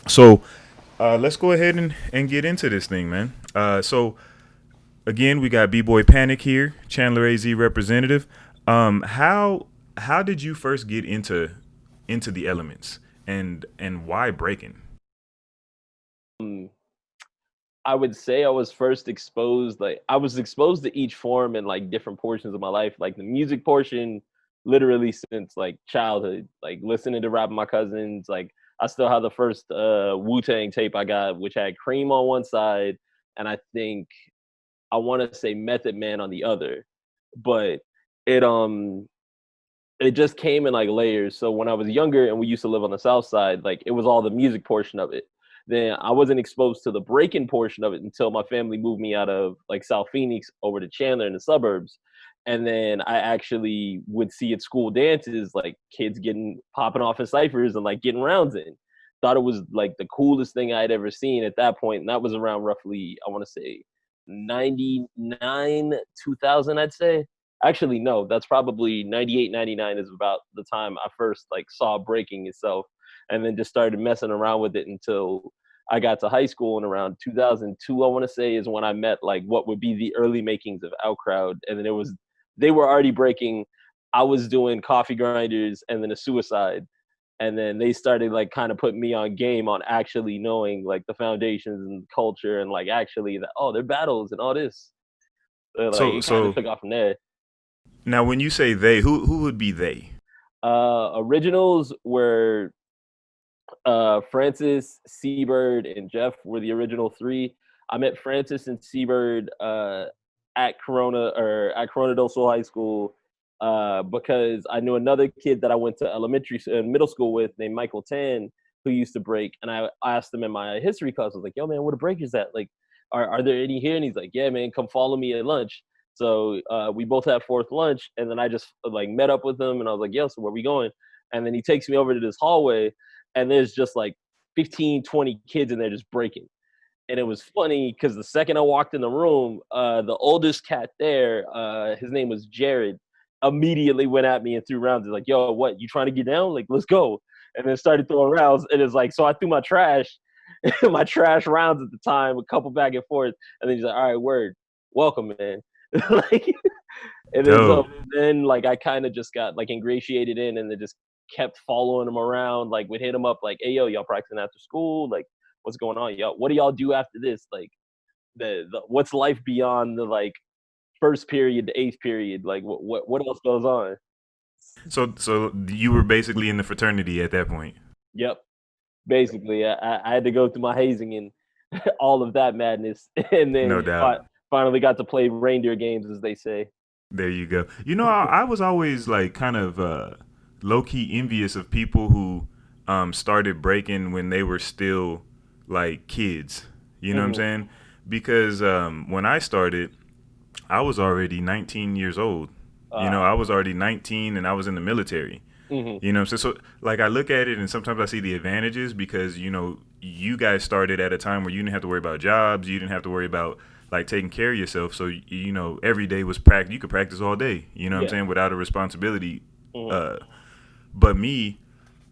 So let's go ahead and get into this thing, man. So again, we got B-Boy Panic here, Chandler AZ representative. How did you first get into the elements and why breaking? Um, I would say I was first exposed, like I was exposed to each form in like different portions of my life. Like the music portion, literally since like childhood, like listening to rap with my cousins. Like I still have the first Wu-Tang tape I got, which had Cream on one side, and I think I want to say Method Man on the other. But it it just came in like layers. So when I was younger and we used to live on the south side, like it was all the music portion of it. Then I wasn't exposed to the breaking portion of it until my family moved me out of like South Phoenix over to Chandler in the suburbs. And then I actually would see at school dances like kids getting popping off in ciphers and like getting rounds in. Thought it was like the coolest thing I had ever seen at that point. And that was around roughly, I want to say 99, 2000, I'd say. Actually, no, that's probably 98, 99 is about the time I first like saw breaking itself, and then just started messing around with it until I got to high school. And around 2002, I want to say, is when I met like what would be the early makings of Outcrowd. And then they were already breaking. I was doing coffee grinders and then a suicide. And then they started like kind of putting me on game on actually knowing like the foundations and culture and like actually that, oh, they're battles and all this. So, like So it kind of so took off from there. now when you say they, who would be they? Originals were Francis, Seabird, and Jeff were the original three. I met Francis and Seabird at Corona del Sol High School because I knew another kid that I went to elementary and middle school with named Michael Tan who used to break, and I asked him in my history class, I was like, "Yo, man, where the breakers at? Like, are there any here?" And he's like, "Yeah, man, come follow me at lunch." So we both had fourth lunch, and then I just like met up with him, and I was like, "Yo, so where we going?" And then he takes me over to this hallway, and there's just like 15, 20 kids in there just breaking. And it was funny because the second I walked in the room, the oldest cat there, his name was Jared, immediately went at me and threw rounds. He's like, "Yo, what? You trying to get down? Like, let's go." And then started throwing rounds. And it's like, so I threw my trash, my trash rounds at the time, a couple back and forth. And then he's like, "All right, word, welcome, man." Like, and then so Dope. then like I kind of just got like ingratiated in, and then just kept following him around. Like would hit him up like, "Hey, yo, y'all practicing after school? Like, what's going on? Y'all, what do y'all do after this? Like, the what's life beyond the like first period to eighth period? Like, what else goes on?" So you were basically in the fraternity at that point. Yep, basically, I had to go through my hazing and all of that madness, and No then doubt. finally got to play reindeer games, as they say. There you go. I was always like kind of low key envious of people who started breaking when they were still like kids. You know what I'm Hmm. saying? Because when I started, I was already 19 years old. Uh, I was already 19 and I was in the military. hmm. You know what I'm saying? So like I look at it and sometimes I see the advantages because you guys started at a time where you didn't have to worry about jobs, you didn't have to worry about like taking care of yourself. So every day was practice. You could practice all day. You know what I'm Yeah. saying without a responsibility. Hmm. Uh, but me,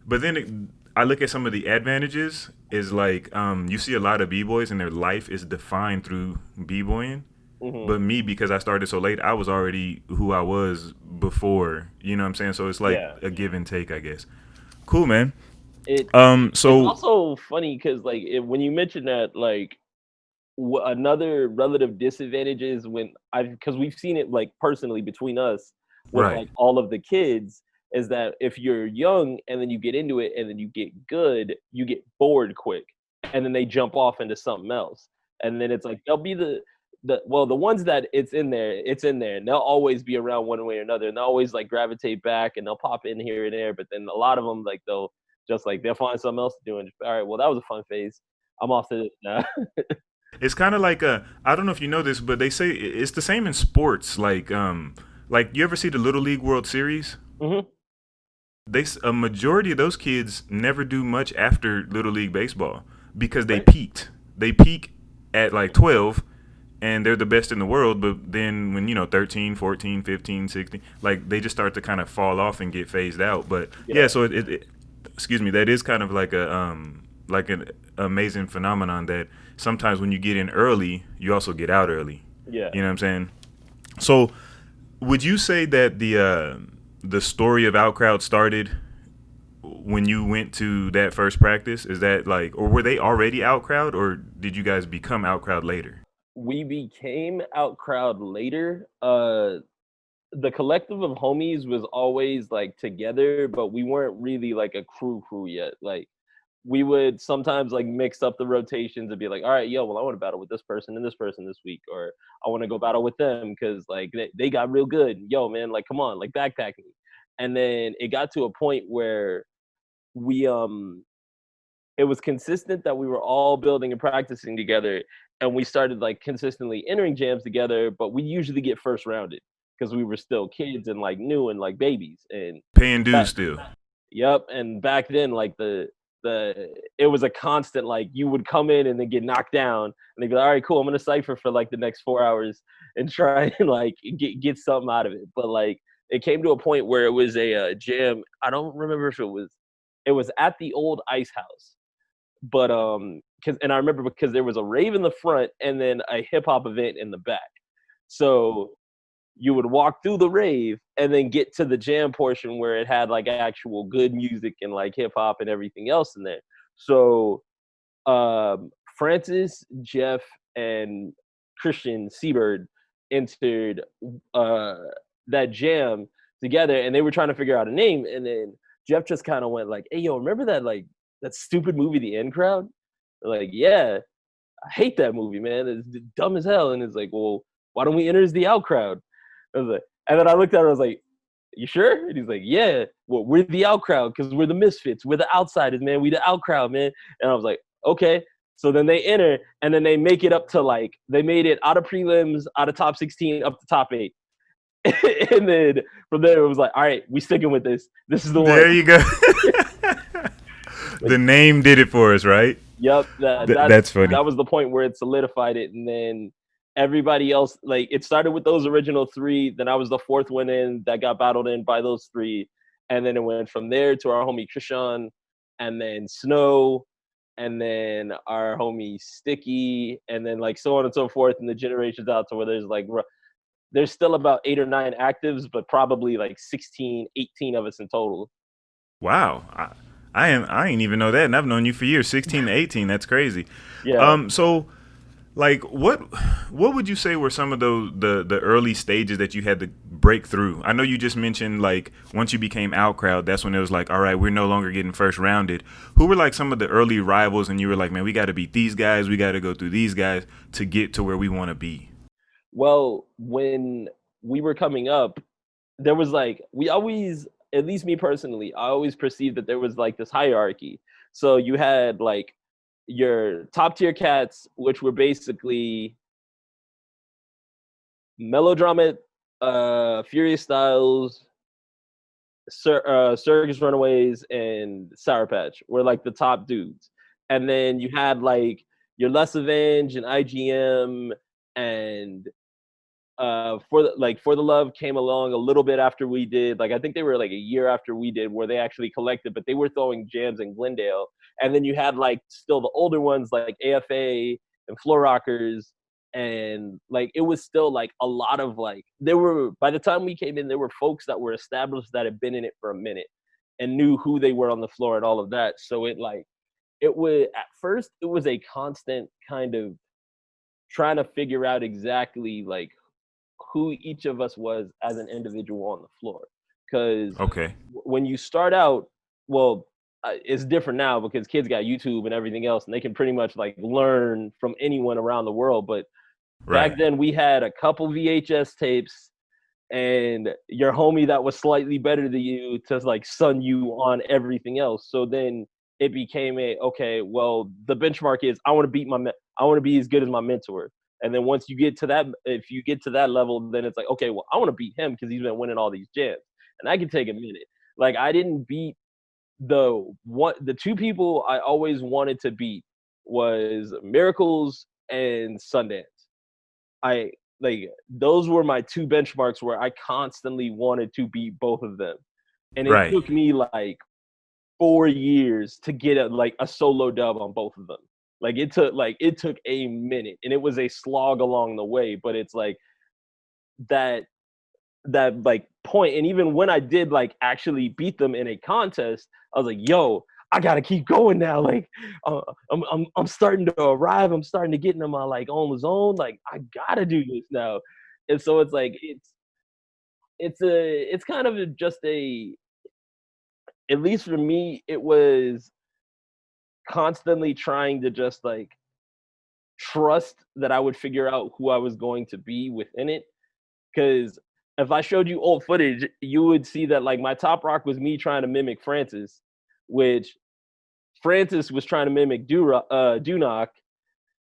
but then I look at some of the advantages. Is like you see a lot of b-boys and their life is defined through b-boying. Hmm. But me, because I started so late, I was already who I was before. You know what I'm saying? So it's like Yeah. a give and take, I guess. Cool, man. It it's So also funny because like when you mention that, like another relative disadvantage is when I because we've seen it like personally between us with right. like all of the kids, is that if you're young and then you get into it and then you get good, you get bored quick, and then they jump off into something else, and then it's like they'll be the ones that it's in there, and they'll always be around one way or another, and they'll always like gravitate back, and they'll pop in here and there, but then a lot of them like they'll find something else to do, and just, all right, well, that was a fun phase. I'm off to this now. It's kind of like I don't know if you know this, but they say it's the same in sports. Like you ever see the Little League World Series? Hmm. A majority of those kids never do much after Little League baseball because they Right. peaked. They peak at like 12 and they're the best in the world, but then when 13, 14, 15, 16, like they just start to kind of fall off and get phased out. But yeah, Yeah. so excuse me, that is kind of like a like an amazing phenomenon that sometimes when you get in early, you also get out early. Yeah. You know what I'm saying? So, would you say that the story of Outcrowd started when you went to that first practice? Is that like, or were they already Outcrowd, or did you guys become Outcrowd later? We became Outcrowd later. The collective of homies was always like together, but we weren't really like a crew yet. Like we would sometimes like mix up the rotations and be like, all right, yo, well, I want to battle with this person and this person this week, or I want to go battle with them because like they got real good. Yo, man, like come on, like backpack me. And then it got to a point where we it was consistent that we were all building and practicing together, and we started like consistently entering jams together, but we usually get first rounded because we were still kids and like new and like babies. And Paying dues back, still. yep, and back then like the it was a constant, like you would come in and then get knocked down and they'd be like, all right, cool, I'm gonna Cypher for like the next 4 hours and try and like get something out of it. But like it came to a point where it was a jam. I don't remember if it was at the old ice house, but because, and I remember because there was a rave in the front and then a hip hop event in the back. So you would walk through the rave and then get to the jam portion where it had like actual good music and like hip hop and everything else in there. So Francis, Jeff, and Christian Seabird entered uh, that jam together, and they were trying to figure out a name. And then Jeff just kind of went like, "Hey, yo, remember that like that stupid movie, The In Crowd?" They're like, yeah, I hate that movie, man. It's dumb as hell. And it's like, well, why don't we enter as the Outcrowd? I was like, and then I looked at her, I was like, you sure? And he's like, yeah, well, we're the Outcrowd because we're the misfits. We're the outsiders, man. We the Outcrowd, man. And I was like, okay. So then they enter, and then they make it up to like, they made it out of prelims, out of top 16, up to top 8. And then from there, it was like, all right, we sticking with this. This is the one. There you go. The name did it for us, right? Yep, That's funny. that was the point where it solidified it, and then everybody else, like it started with those original three. Then I was the fourth one in that got battled in by those three, and then it went from there to our homie Krishan, and then Snow, and then our homie Sticky, and then like so on and so forth, and the generations out to where there's like there's still about 8 or 9 actives, but probably like 16, 18 of us in total. Wow. I ain't even know that, and I've known you for years. 16 to 18. That's crazy. Yeah. So like what would you say were some of those the early stages that you had to break through? I know you just mentioned like once you became Outcrowd, that's when it was like, all right, we're no longer getting first rounded. Who were like some of the early rivals, and you were like, man, we got to beat these guys, we got to go through these guys to get to where we want to be? Well, when we were coming up, there was like we always, at least me personally, I always perceived that there was like this hierarchy. So you had like your top tier cats, which were basically Melodrama, Furious Styles, Circus Runaways, and Sour Patch were like the top dudes. And then you had like your Less Avenge and IGM, and for the love came along a little bit after we did. Like I think they were like a year after we did, where they actually collected, but they were throwing jams in Glendale. And then you had like still the older ones like AFA and Floor Rockers, and like it was still like a lot of like, there were, by the time we came in, there were folks that were established that had been in it for a minute and knew who they were on the floor and all of that. So it like, it was at first it was a constant kind of trying to figure out exactly like who each of us was as an individual on the floor. Because Okay. when you start out, well, it's different now because kids got YouTube and everything else, and they can pretty much like learn from anyone around the world. But back Right. then, we had a couple VHS tapes and your homie that was slightly better than you to like sun you on everything else. So then it became a, okay, well, the benchmark is I want to beat I want to be as good as my mentor. And then once you get to that, if you get to that level, then it's like, okay, well, I want to beat him because he's been winning all these jams, and I can take a minute. Like I didn't beat the two people I always wanted to beat was Miracles and Sundance. I like those were my two benchmarks where I constantly wanted to beat both of them. And it Right. took me like 4 years to get a solo dub on both of them. Like it took a minute, and it was a slog along the way. But it's like that like point, and even when I did like actually beat them in a contest, I was like, yo, I gotta keep going now. Like I'm starting to arrive. I'm starting to get into my like own zone. Like I gotta do this now. And so it's like it's kind of just a, at least for me, it was constantly trying to just like trust that I would figure out who I was going to be within it. Because if I showed you old footage, you would see that like my top rock was me trying to mimic Francis, which Francis was trying to mimic Dunok.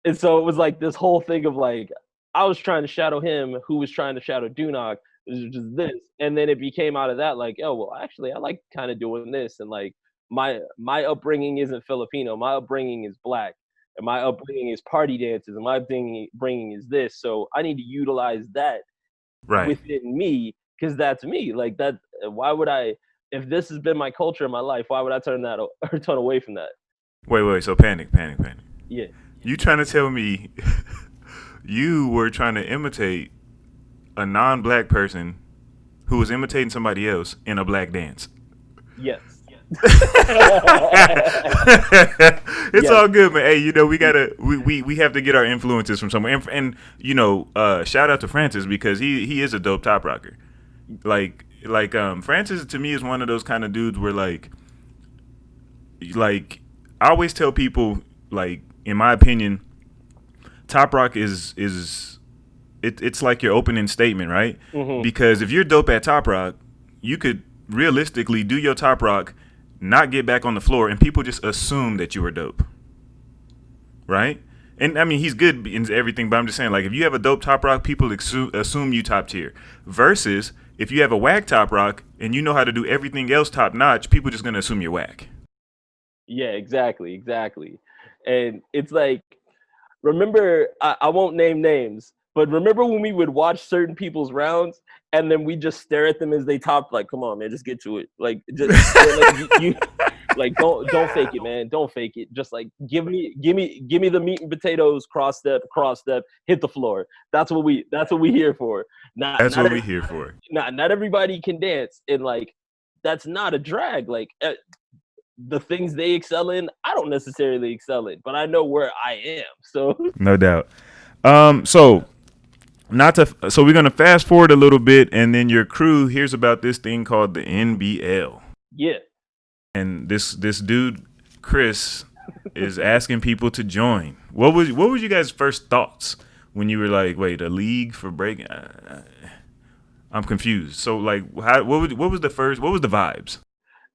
And so it was like this whole thing of like, I was trying to shadow him, who was trying to shadow Dunok. It was just this. And then it became out of that, like, oh, well, actually, I like kind of doing this. And like, my upbringing isn't Filipino. My upbringing is Black. And my upbringing is party dances. And my upbringing is this. So I need to utilize that within me, because that's me. Like that, why would I, if this has been my culture in my life, why would I turn away from that? Wait. So panic. Yeah. You trying to tell me you were trying to imitate a non-black person who was imitating somebody else in a black dance? Yes. It's all good, man. Hey, you know, we have to get our influences from somewhere. And you know, shout out to Francis, because he is a dope top rocker. Like Francis to me is one of those kind of dudes where like I always tell people, like, in my opinion, top rock is it's like your opening statement, right? Mm-hmm. Because if you're dope at top rock, you could realistically do your top rock, not get back on the floor, and people just assume that you were dope, right? And I mean, he's good in everything, but I'm just saying, like, if you have a dope top rock, people assume you top tier. Versus if you have a whack top rock and you know how to do everything else top notch, people just gonna assume you're whack. Yeah, exactly. And it's like, remember, I won't name names, but remember when we would watch certain people's rounds and then we just stare at them as they top, like, come on, man, just get to it. Like, just like, you like, don't fake it, man. Don't fake it. Just like, give me the meat and potatoes, cross step, hit the floor. That's what we here for. That's what we here for. Not everybody can dance, and like, that's not a drag. Like, the things they excel in, I don't necessarily excel in, but I know where I am. So no doubt. So we're gonna fast forward a little bit, and then your crew hears about this thing called the NBL. Yeah. And this dude Chris is asking people to join. What was you guys' first thoughts when you were like, wait, a league for breaking? I'm confused. So like, what was the vibes?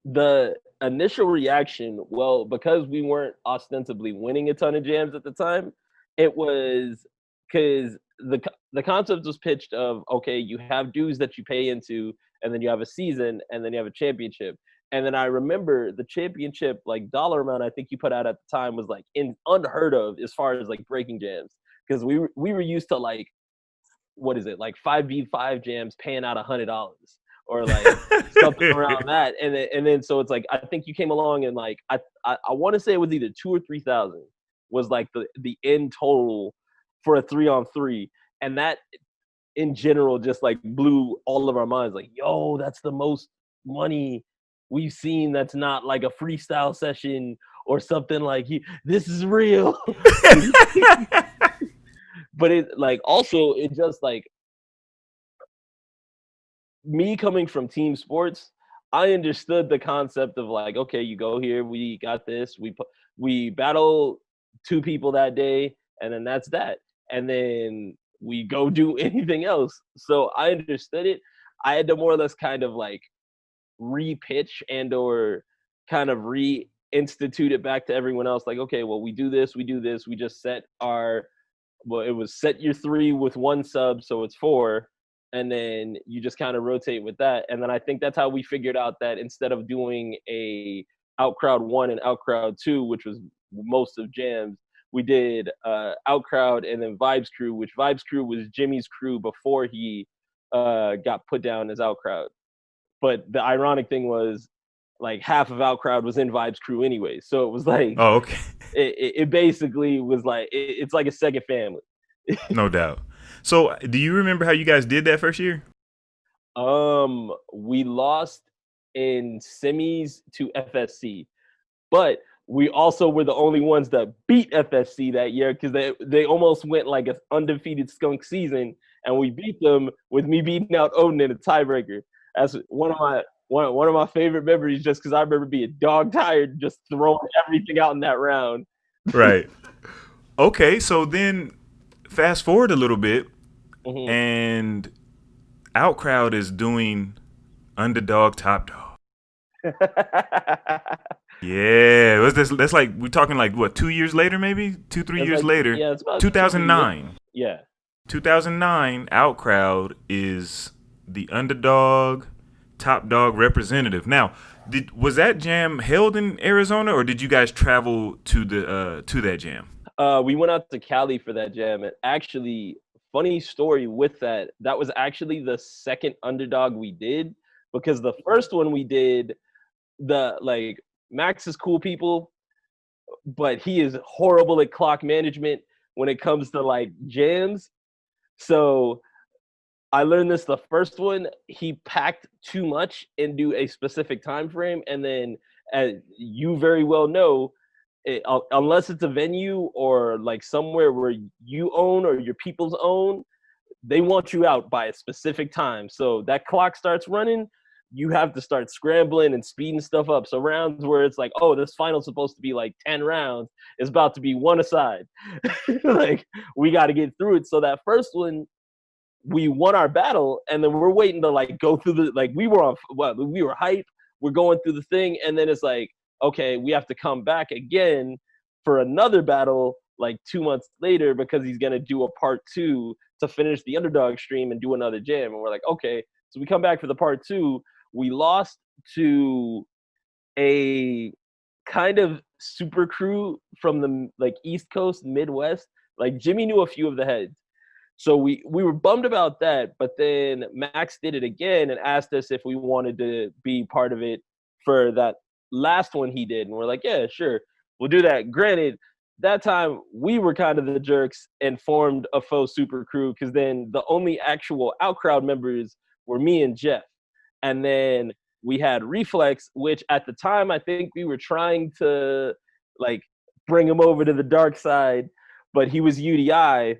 The initial reaction, well, because we weren't ostensibly winning a ton of jams at the time, it was because the concept was pitched of, okay, you have dues that you pay into, and then you have a season, and then you have a championship. And then I remember the championship, like, dollar amount I think you put out at the time was like unheard of as far as like breaking jams, because we were used to like, what is it, like 5v5 jams paying out $100 or like something around that, and then so it's like, I think you came along and like I want to say it was either 2,000 or 3,000 was like the end total for a 3-on-3, and that in general just like blew all of our minds. Like, yo, that's the most money we've seen. That's not like a freestyle session or something. Like, this is real. But it like also it just like, me coming from team sports, I understood the concept of like, okay, you go here, we got this, we battle 2 people that day, and then that's that, and then we go do anything else. So I understood it. I had to more or less kind of like re-pitch and or kind of reinstitute it back to everyone else. Like, okay, well, we do this. We just set it was set your 3 with 1 sub, so it's 4. And then you just kind of rotate with that. And then I think that's how we figured out that instead of doing a Outcrowd 1 and Outcrowd 2, which was most of jams, we did Outcrowd and then Vibes Crew, which Vibes Crew was Jimmy's crew before he got put down as Outcrowd. But the ironic thing was, like half of Outcrowd was in Vibes Crew anyway. So it was like Oh, okay. it basically was like it's like a second family. No doubt. So, do you remember how you guys did that first year? We lost in semis to FSC, but we also were the only ones that beat FSC that year because they almost went like an undefeated skunk season, and we beat them with me beating out Odin in a tiebreaker. That's one of my favorite memories, just because I remember being dog tired, just throwing everything out in that round. Right. Okay, so then fast forward a little bit, Mm-hmm. and Outcrowd is doing Underdog Top Dog. Yeah, was this? That's like we're talking like what 2 years later, maybe 3 years later. Yeah, it's about 2009. Yeah. 2009. Outcrowd is the Underdog Top Dog representative. Now, was that jam held in Arizona, or did you guys travel to that jam? We went out to Cali for that jam, and actually, funny story with that. That was actually the second Underdog we did, because the first one we did, Max is cool people, but he is horrible at clock management when it comes to like jams. So I learned this the first one. He packed too much into a specific time frame, and then, as you very well know, unless it's a venue or like somewhere where you own or your people's own, they want you out by a specific time. So that clock starts running, you have to start scrambling and speeding stuff up. So rounds where it's like, oh, this final's supposed to be like 10 rounds, it's about to be one aside. Like, we got to get through it. So that first one, we won our battle, and then we're waiting to like go through the, like, we were hype, we're going through the thing, and then it's like, okay, we have to come back again for another battle like 2 months later, because he's gonna do a part 2 to finish the Underdog stream and do another jam. And we're like, okay. So we come back for the part 2. We lost to a kind of super crew from the like East Coast, Midwest. Like, Jimmy knew a few of the heads. So we were bummed about that, but then Max did it again and asked us if we wanted to be part of it for that last one he did. And we're like, yeah, sure, we'll do that. Granted, that time we were kind of the jerks and formed a faux super crew, because then the only actual Outcrowd members were me and Jeff. And then we had Reflex, which at the time I think we were trying to like bring him over to the dark side, but he was UDI.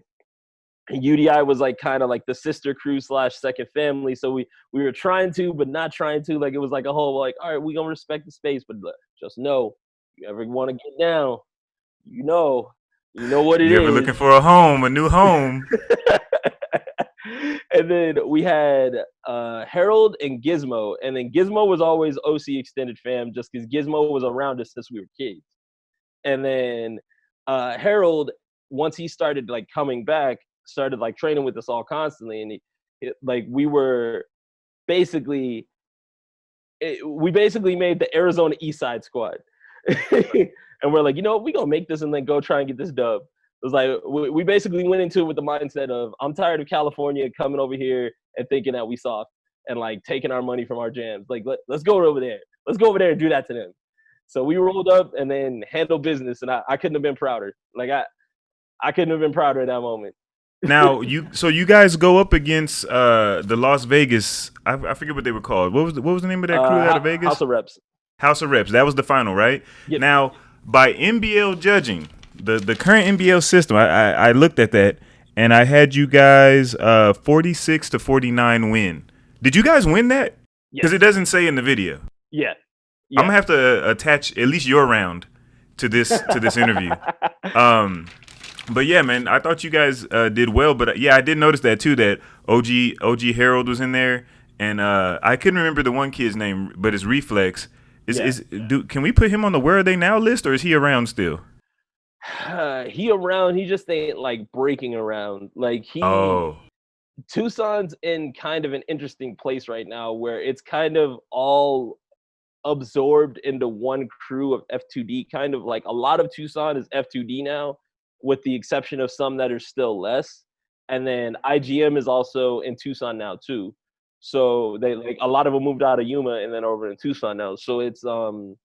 And UDI was like kind of like the sister crew / second family. So we were trying to, but not trying to. Like, it was like a whole like, all right, we gonna respect the space, but just know, you ever want to get down, you know what it is. You ever looking for a new home? And then we had Harold and Gizmo, and then Gizmo was always OC extended fam, just because Gizmo was around us since we were kids. And then Harold, once he started like coming back, started like training with us all constantly, and we basically made the Arizona East Side squad. And we're like, we gonna make this and then go try and get this dub. It was like we basically went into it with the mindset of, I'm tired of California coming over here and thinking that we soft and like taking our money from our jams. Like, let's go over there. Let's go over there and do that to them. So we rolled up and then handled business, and I couldn't have been prouder. Like, I couldn't have been prouder at that moment. Now, you guys go up against the Las Vegas. I forget what they were called. What was the name of that crew out of Vegas? House of Reps. House of Reps. That was the final, right? Yep. Now, by NBL judging, the current NBL system, I looked at that, and I had you guys 46-49 win. Did you guys win that? Because it doesn't say in the video. Yeah. I'm gonna have to attach at least your round to this interview. But yeah, man, I thought you guys did well. But yeah, I did notice that too. That OG Harold was in there, and I couldn't remember the one kid's name, but it's Reflex. Can we put him on the Where Are They Now list, or is he around still? He around. He just ain't like breaking around. Like Tucson's in kind of an interesting place right now, where it's kind of all absorbed into one crew of F2D. Kind of like a lot of Tucson is F2D now, with the exception of some that are still less. And then IGM is also in Tucson now too. So they like a lot of them moved out of Yuma and then over in Tucson now. So it's in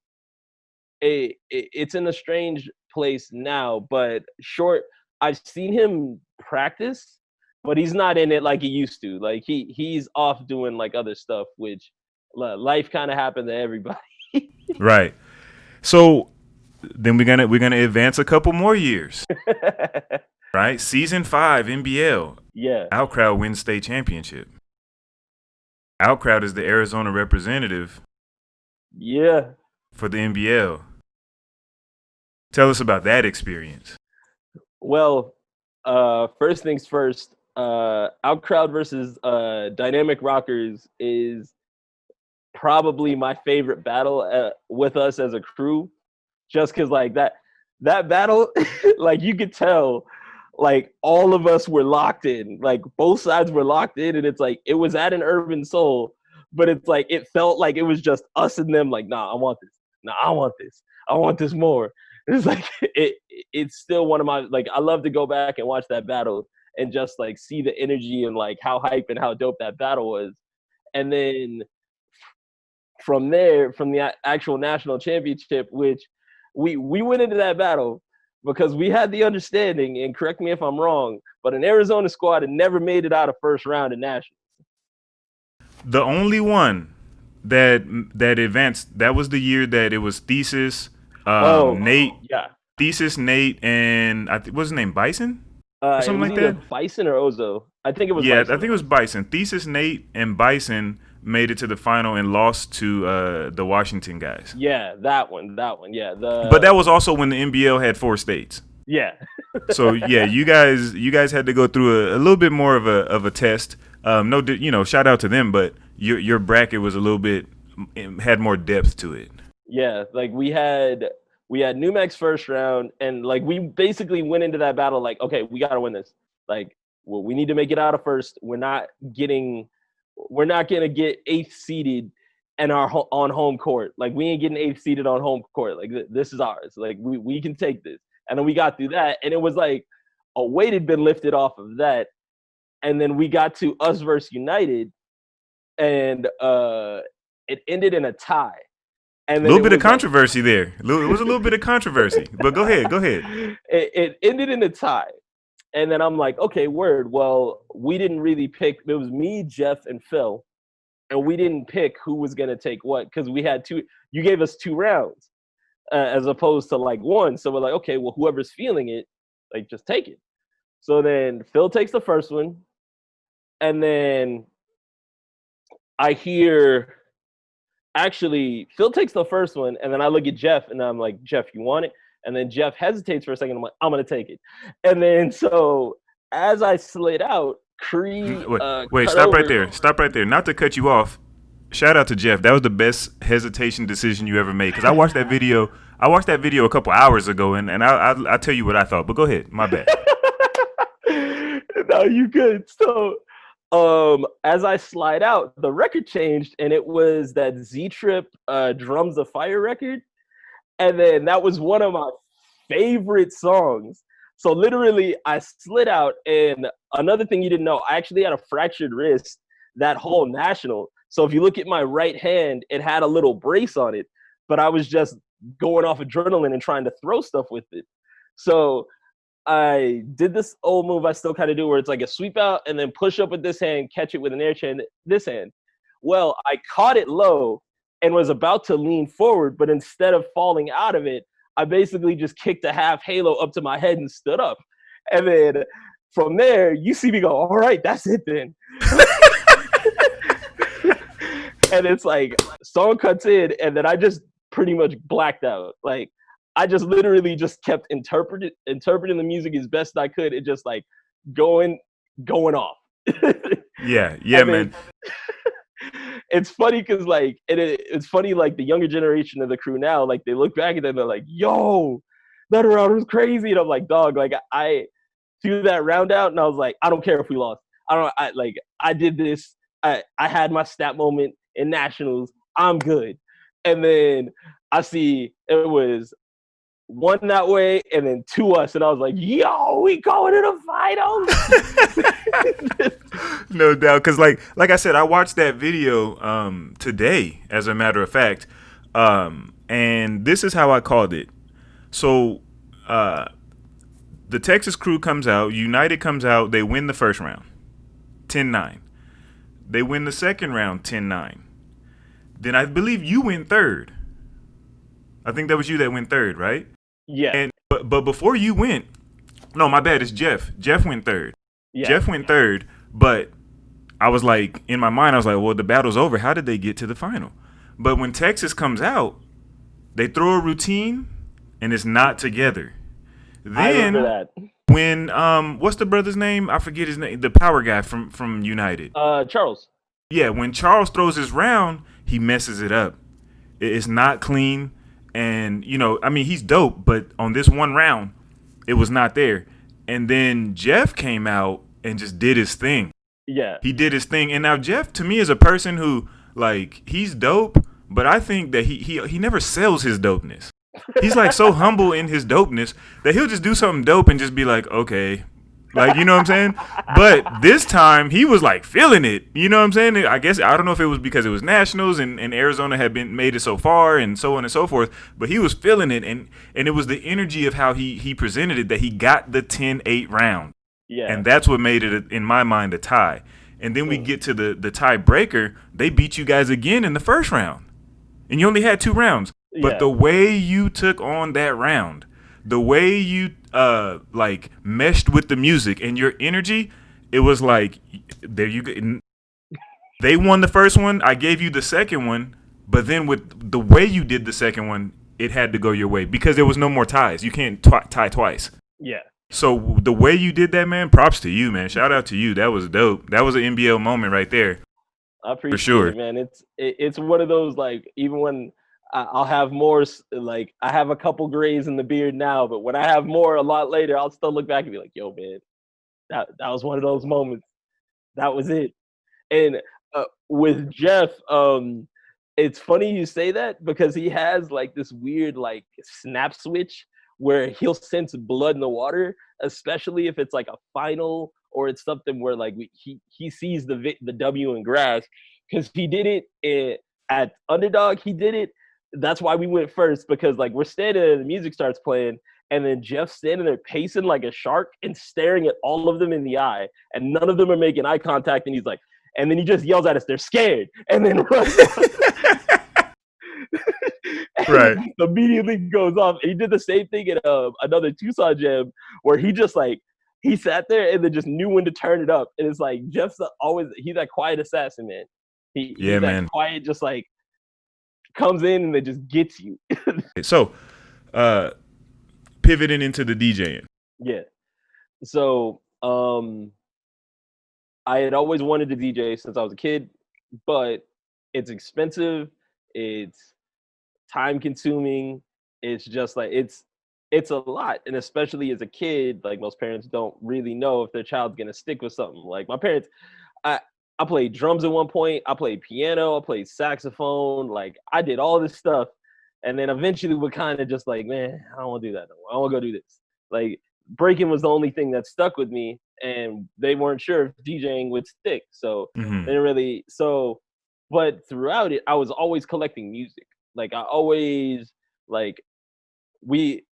a strange place now, but short. I've seen him practice, but he's not in it like he used to. Like he's off doing like other stuff, which life kind of happened to everybody. Right. So then we're gonna advance a couple more years. Right? Season 5 NBL. Yeah. Outcrowd wins state championship. Outcrowd is the Arizona representative. Yeah. For the NBL. Tell us about that experience. Well, first things first, Outcrowd versus Dynamic Rockers is probably my favorite battle with us as a crew, just because like that battle, like you could tell, like all of us were locked in, like both sides were locked in, and it's like it was at an Urban Soul, but it's like it felt like it was just us and them. Like, nah, I want this. Nah, I want this. I want this more. It's like it's still one of my like I love to go back and watch that battle and just like see the energy and like how hype and how dope that battle was. And then from there, from the actual national championship, which we went into that battle because we had the understanding, and correct me if I'm wrong, but an Arizona squad had never made it out of first round in nationals. The only one that advanced, that was the year that it was Thesis, Nate, yeah, Thesis, Nate, and I think what's his name, Bison, or something like that. Bison or Ozo, I think it was. Yeah, Bison. I think it was Bison. Thesis, Nate, and Bison made it to the final and lost to the Washington guys. Yeah, that one. Yeah, but that was also when the NBL had 4 states. Yeah. So yeah, you guys had to go through a little bit more of a test. Shout out to them, but your bracket was a little bit had more depth to it. Yeah, like we had New Mex first round, and like we basically went into that battle like, okay, we got to win this. Like, well, we need to make it out of first. We're not gonna get 8th seeded and on home court. Like we ain't getting 8th seeded on home court. Like this is ours. Like we can take this. And then we got through that, and it was like a weight had been lifted off of that. And then we got to us versus United, and it ended in a tie. And a little bit of controversy there. It was a little bit of controversy, but go ahead. It ended in a tie. And then I'm like, okay, word. Well, we didn't really pick. It was me, Jeff, and Phil. And we didn't pick who was going to take what because we had 2. You gave us 2 rounds as opposed to like 1. So we're like, okay, well, whoever's feeling it, like just take it. So then Phil takes the first one. And then I hear, actually, Phil takes the first one. And then I look at Jeff and I'm like, Jeff, you want it? And then Jeff hesitates for a second. I'm like, I'm going to take it. And then so as I slid out, Cree. Wait, stop right there. Stop right there. Not to cut you off. Shout out to Jeff. That was the best hesitation decision you ever made. Because I watched that video. A couple hours ago, and I'll tell you what I thought. But go ahead. My bad. No, you good. So as I slide out, the record changed, and it was that Z-Trip Drums of Fire record. And then that was one of my favorite songs. So literally, I slid out, and another thing you didn't know, I actually had a fractured wrist that whole national. So if you look at my right hand, it had a little brace on it, but I was just going off adrenaline and trying to throw stuff with it. So I did this old move I still kind of do where it's like a sweep out and then push up with this hand, catch it with an air chain, this hand. Well, I caught it low and was about to lean forward, but instead of falling out of it, I basically just kicked a half halo up to my head and stood up. And then from there, you see me go, all right, that's it then. And it's like, song cuts in, and then I just pretty much blacked out. Like, I just literally just kept interpreting the music as best I could and just like going off. Yeah, man. It's funny because like it's funny like the younger generation of the crew now, like they look back at them, they're like, yo, that round was crazy. And I'm like, dog, like I threw that round out and I was like, I don't care if we lost. I did this. I had my stat moment in nationals. I'm good. And then I see it was one that way, and then two us. And I was like, yo, we going to the finals. No doubt, because like I said, I watched that video today, as a matter of fact, and this is how I called it. So the Texas crew comes out, United comes out, they win the first round, 10-9. They win the second round, 10-9. Then I believe you win third. I think that was you that went third, right? Yeah. And but before you went, no, my bad, it's Jeff. Jeff went third. Yeah. Jeff went third, but I was like, in my mind, I was like, well, the battle's over. How did they get to the final? But when Texas comes out, they throw a routine, and it's not together. Then, I remember that. When what's the brother's name? I forget his name. The power guy from United. Charles. Yeah, when Charles throws his round, he messes it up. It's not clean, and I mean, he's dope, but on this one round, it was not there. And then Jeff came out and just did his thing. Yeah, he did his thing. And now Jeff, to me, is a person who, like, he's dope, but I think that he never sells his dopeness. He's like so humble in his dopeness that he'll just do something dope and just be like, okay, like, you know what I'm saying? But this time he was like feeling it. You know what I'm saying? I guess I don't know if it was because it was nationals and Arizona had been made it so far and so on and so forth, but he was feeling it, and it was the energy of how he presented it that he got the 10-8 round. Yeah. And that's what made it, in my mind, a tie. And then we get to the tiebreaker. They beat you guys again in the first round, and you only had 2 rounds. But the way you took on that round, the way you like meshed with the music and your energy, it was like, there you go. They won the first one. I gave you the second one, but then with the way you did the second one, it had to go your way because there was no more ties. You can't tie twice. Yeah. So the way you did that, man, props to you, man. Shout out to you. That was dope. That was an NBL moment right there. I appreciate for sure. it, man. It's one of those, like, even when I'll have more, like, I have a couple grays in the beard now, but when I have more a lot later, I'll still look back and be like, yo, man, that was one of those moments. That was it. And with Jeff, it's funny you say that because he has like this weird like snap switch where he'll sense blood in the water, especially if it's like a final or it's something where like he sees the W in grass, because he did it at Underdog. He did it. That's why we went first, because like we're standing there and the music starts playing, and then Jeff's standing there pacing like a shark and staring at all of them in the eye, and none of them are making eye contact, and he's like, and then he just yells at us, they're scared, and then runs right. Immediately goes off. And he did the same thing at another Tucson jam where he just like, he sat there and then just knew when to turn it up. And it's like, Jeff's he's that quiet assassin, man. He's that quiet, just like comes in and then just gets you. So, pivoting into the DJing. Yeah. So, I had always wanted to DJ since I was a kid, but it's expensive. It's time consuming. It's just like, it's a lot. And especially as a kid, like most parents don't really know if their child's going to stick with something. Like my parents, I played drums at one point. I played piano. I played saxophone. Like I did all this stuff. And then eventually we're kind of just like, man, I don't want to do that no more. I want to go do this. Like breaking was the only thing that stuck with me, and they weren't sure if DJing would stick. So they didn't really, but throughout it, I was always collecting music. Like I always, like we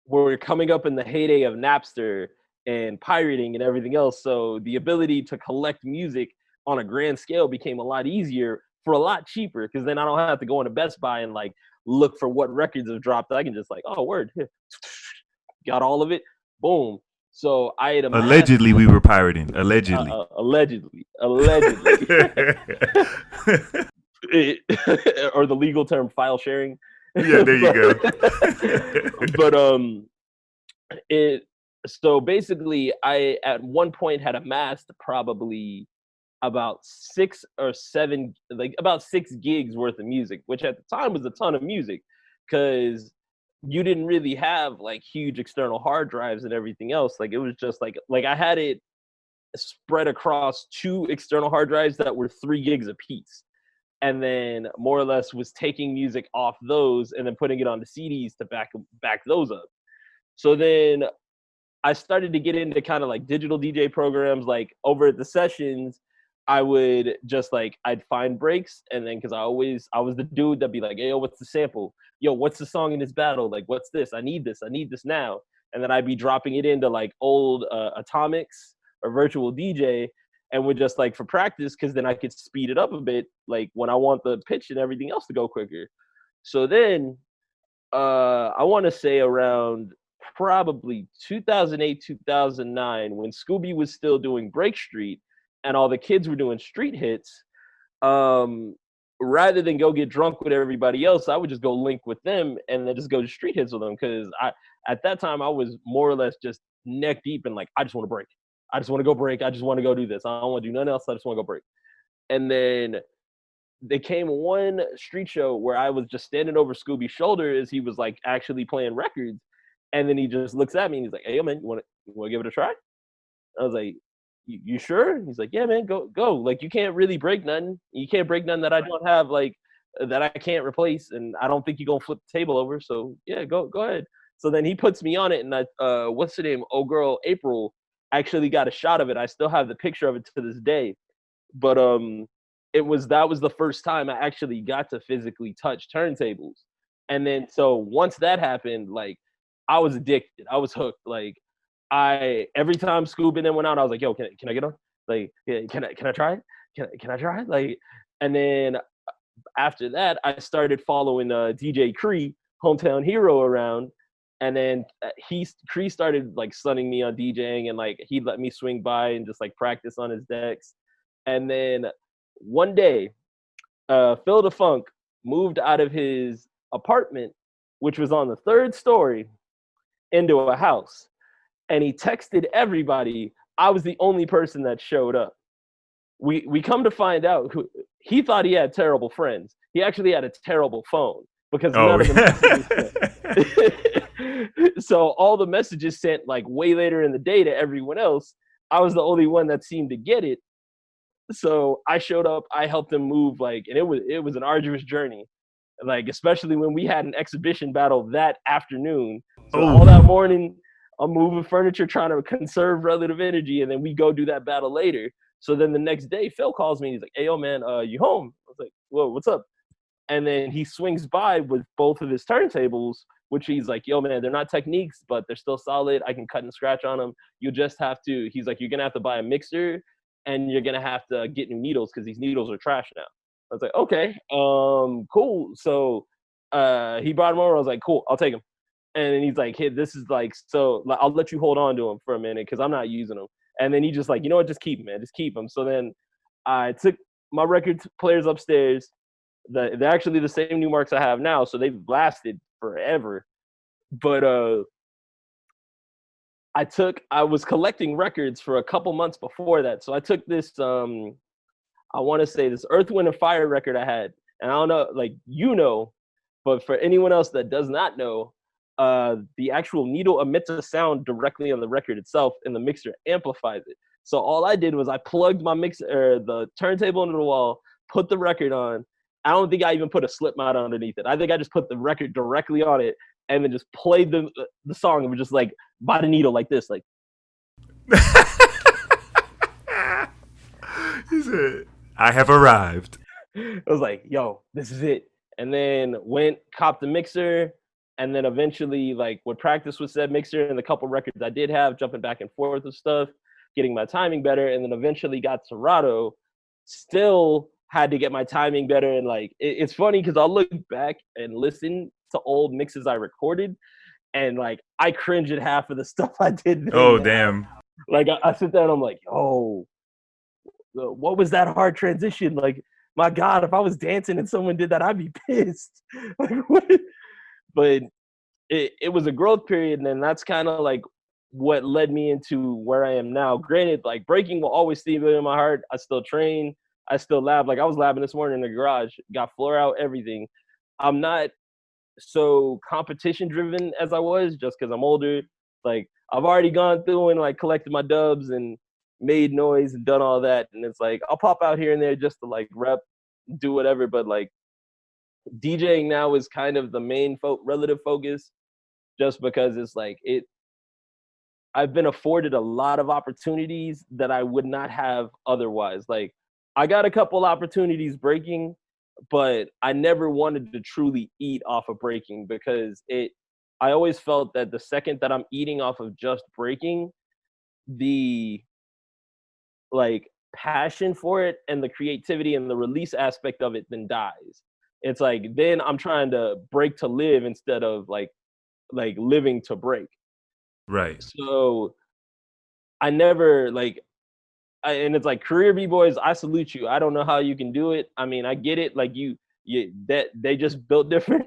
were coming up in the heyday of Napster and pirating and everything else. So the ability to collect music on a grand scale became a lot easier for a lot cheaper, because then I don't have to go into Best Buy and like look for what records have dropped. I can just like, oh, word, got all of it, boom. So I had allegedly we were pirating. Allegedly. Allegedly. Or the legal term, file sharing. Yeah, there you go. But so basically I at one point had amassed probably about 6 or 7, like about 6 gigs worth of music, which at the time was a ton of music, because you didn't really have like huge external hard drives and everything else. Like it was just like I had it spread across 2 external hard drives that were 3 gigs a piece. and then more or less was taking music off those and then putting it on the CDs to back those up. So then I started to get into kind of like digital DJ programs. Like over at the sessions, I would just like, I'd find breaks, and then because I was the dude that'd be like, hey, yo, what's the sample? Yo, what's the song in this battle? Like, what's this? I need this now. And then I'd be dropping it into like old Atomics or Virtual DJ, and would just like for practice, because then I could speed it up a bit, like when I want the pitch and everything else to go quicker. So then I want to say around probably 2008, 2009, when Scooby was still doing Break Street and all the kids were doing street hits, rather than go get drunk with everybody else, I would just go link with them and then just go to street hits with them. Because at that time, I was more or less just neck deep in like, I just want to break. I just want to go break. I just want to go do this. I don't want to do nothing else. I just want to go break. And then there came one street show where I was just standing over Scooby's shoulder as he was like actually playing records. And then he just looks at me and he's like, hey, man, you want to give it a try? I was like, you sure? He's like, yeah, man, go. Like, you can't really break nothing. You can't break nothing that I don't have, like, that I can't replace. And I don't think you're going to flip the table over. So, yeah, go ahead. So then he puts me on it. And what's her name? Oh, girl, April actually got a shot of it. I still have the picture of it to this day. But that was the first time I actually got to physically touch turntables. And then so once that happened, like, I was addicted. I was hooked. Like, every time Scoob and then went out, I was like, yo, can I get on? Like, can I try it? Can I try it? Like, and then after that, I started following DJ Cree, Hometown Hero, around. And then Cree started like sunning me on DJing, and like he'd let me swing by and just like practice on his decks. And then one day, Phil the Funk moved out of his apartment, which was on the 3rd story, into a house. And he texted everybody. I was the only person that showed up. We come to find out he thought he had terrible friends. He actually had a terrible phone, because none of the messages sent. So all the messages sent like way later in the day to everyone else. I was the only one that seemed to get it. So I showed up, I helped him move, like, and it was an arduous journey. Like, especially when we had an exhibition battle that afternoon. So all that morning, I'm moving furniture, trying to conserve relative energy, and then we go do that battle later. So then the next day, Phil calls me and he's like, hey, yo, man, you home? I was like, whoa, what's up? And then he swings by with both of his turntables, which he's like, yo, man, they're not techniques, but they're still solid. I can cut and scratch on them. You just have to, he's like, you're going to have to buy a mixer, and you're going to have to get new needles, because these needles are trash now. I was like, okay, cool. So he brought him over. I was like, cool, I'll take him. And then he's like, hey, this is like, so like, I'll let you hold on to him for a minute, because I'm not using them. And then he just like, you know what, just keep him, man, just keep him. So then I took my record players upstairs. They're actually the same Newmarks I have now, so they've lasted forever. But I was collecting records for a couple months before that. So I took this, I want to say this Earth, Wind, and Fire record I had. And I don't know, like, but for anyone else that does not know, the actual needle emits a sound directly on the record itself, and the mixer amplifies it. So all I did was I plugged my the turntable into the wall, put the record on. I don't think I even put a slip mat underneath it. I think I just put the record directly on it, and then just played the song, and was just like by the needle like this, like. He said, I have arrived. I was like, yo, this is it. And then went, copped the mixer, and then eventually, like, would practice with said mixer and the couple records I did have, jumping back and forth with stuff, getting my timing better, and then eventually got Serato. Still had to get my timing better. And like, it's funny because I'll look back and listen to old mixes I recorded, and like, I cringe at half of the stuff I did then. Oh, damn. Like, I sit there and I'm like, oh, what was that hard transition? Like, my God, if I was dancing and someone did that, I'd be pissed. Like, what? But it was a growth period, and then that's kind of like what led me into where I am now. Granted, like, breaking will always stay in my heart. I still train. I still lab. Like, I was labbing this morning in the garage, got floor out, everything. I'm not so competition driven as I was, just because I'm older. Like, I've already gone through and like collected my dubs and made noise and done all that. And it's like, I'll pop out here and there just to like rep, do whatever. But like DJing now is kind of the main relative focus, just because it's like I've been afforded a lot of opportunities that I would not have otherwise. Like I got a couple opportunities breaking, but I never wanted to truly eat off of breaking, because I always felt that the second that I'm eating off of just breaking, the like passion for it and the creativity and the release aspect of it then dies. It's like then I'm trying to break to live instead of like living to break. Right. So I never and it's like career b-boys, I salute you. I don't know how you can do it. I mean, I get it. Like you that they just built different,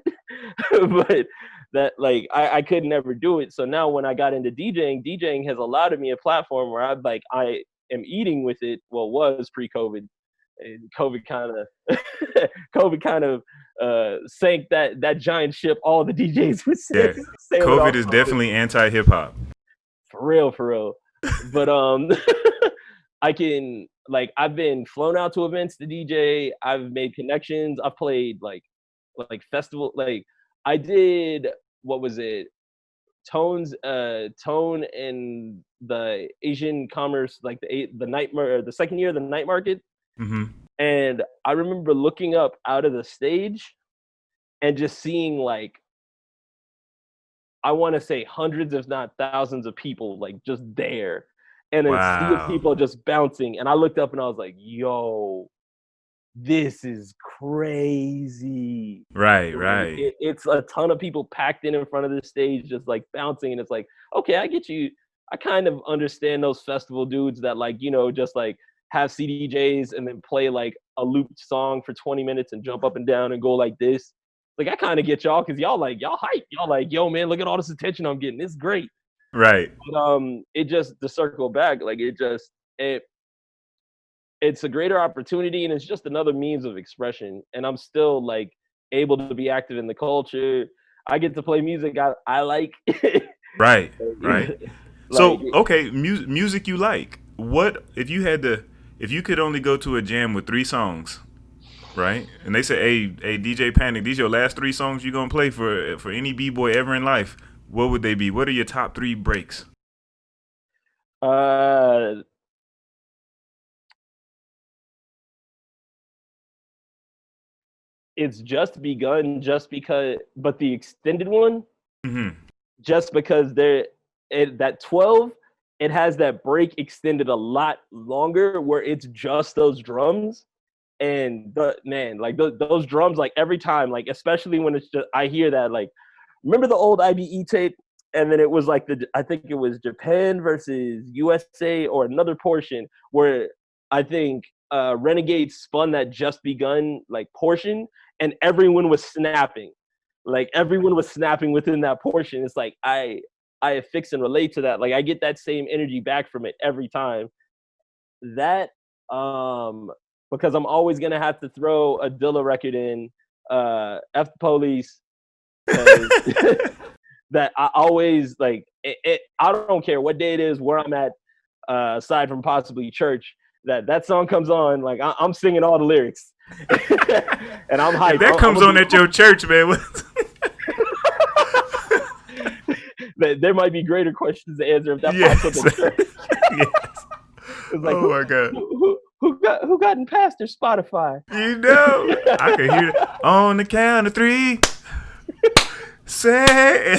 but that like I could never do it. So now when I got into DJing has allowed me a platform where I am eating with it. Well, was pre-COVID, and COVID kind of sank that giant ship. All the DJs would say. Yeah, COVID is definitely anti-hip hop. For real. But I can I've been flown out to events to DJ. I've made connections. I've played like festival. Like I did, what was it? Tone and the Asian commerce, like the night the second year of the night market. Mm-hmm. And I remember looking up out of the stage and just seeing like, I want to say hundreds, if not thousands of people like just there. And then sea of people just bouncing. And I looked up and I was like, yo, this is crazy. Right. It's a ton of people packed in front of the stage, just like bouncing. And it's like, okay, I get you. I kind of understand those festival dudes that like, you know, just like have CDJs and then play like a looped song for 20 minutes and jump up and down and go like this. Like, I kind of get y'all, because y'all hype. Y'all like, yo, man, look at all this attention I'm getting. It's great. Right. But it just, to circle back, like it's a greater opportunity, and it's just another means of expression. And I'm still like able to be active in the culture. I get to play music I like. Right. So, okay, music you like. What if you could only go to a jam with 3 songs, right? And they say, hey, DJ Panic, these your last 3 songs you're gonna play for any b-boy ever in life. What would they be? What are your top 3 breaks? It's Just Begun, but the extended one, just because that 12, it has that break extended a lot longer, where it's just those drums. And those drums, like every time, like especially when it's just, I hear that, like, remember the old IBE tape? And then it was like I think it was Japan versus USA or another portion where I think Renegade spun that Just Begun like portion, and everyone was snapping. Like everyone was snapping within that portion. It's like I fix and relate to that. Like I get that same energy back from it every time. That because I'm always gonna have to throw a Dilla record in, F the Police. That I always like it. I don't care what day it is, where I'm at, aside from possibly church. That song comes on, like I'm singing all the lyrics, and I'm hyped. That comes on at your church, man. There might be greater questions to answer if that pops up in church. Yes. It's like, my God. Who got in Pastor Spotify? You know, I can hear it on the count of 3. Say.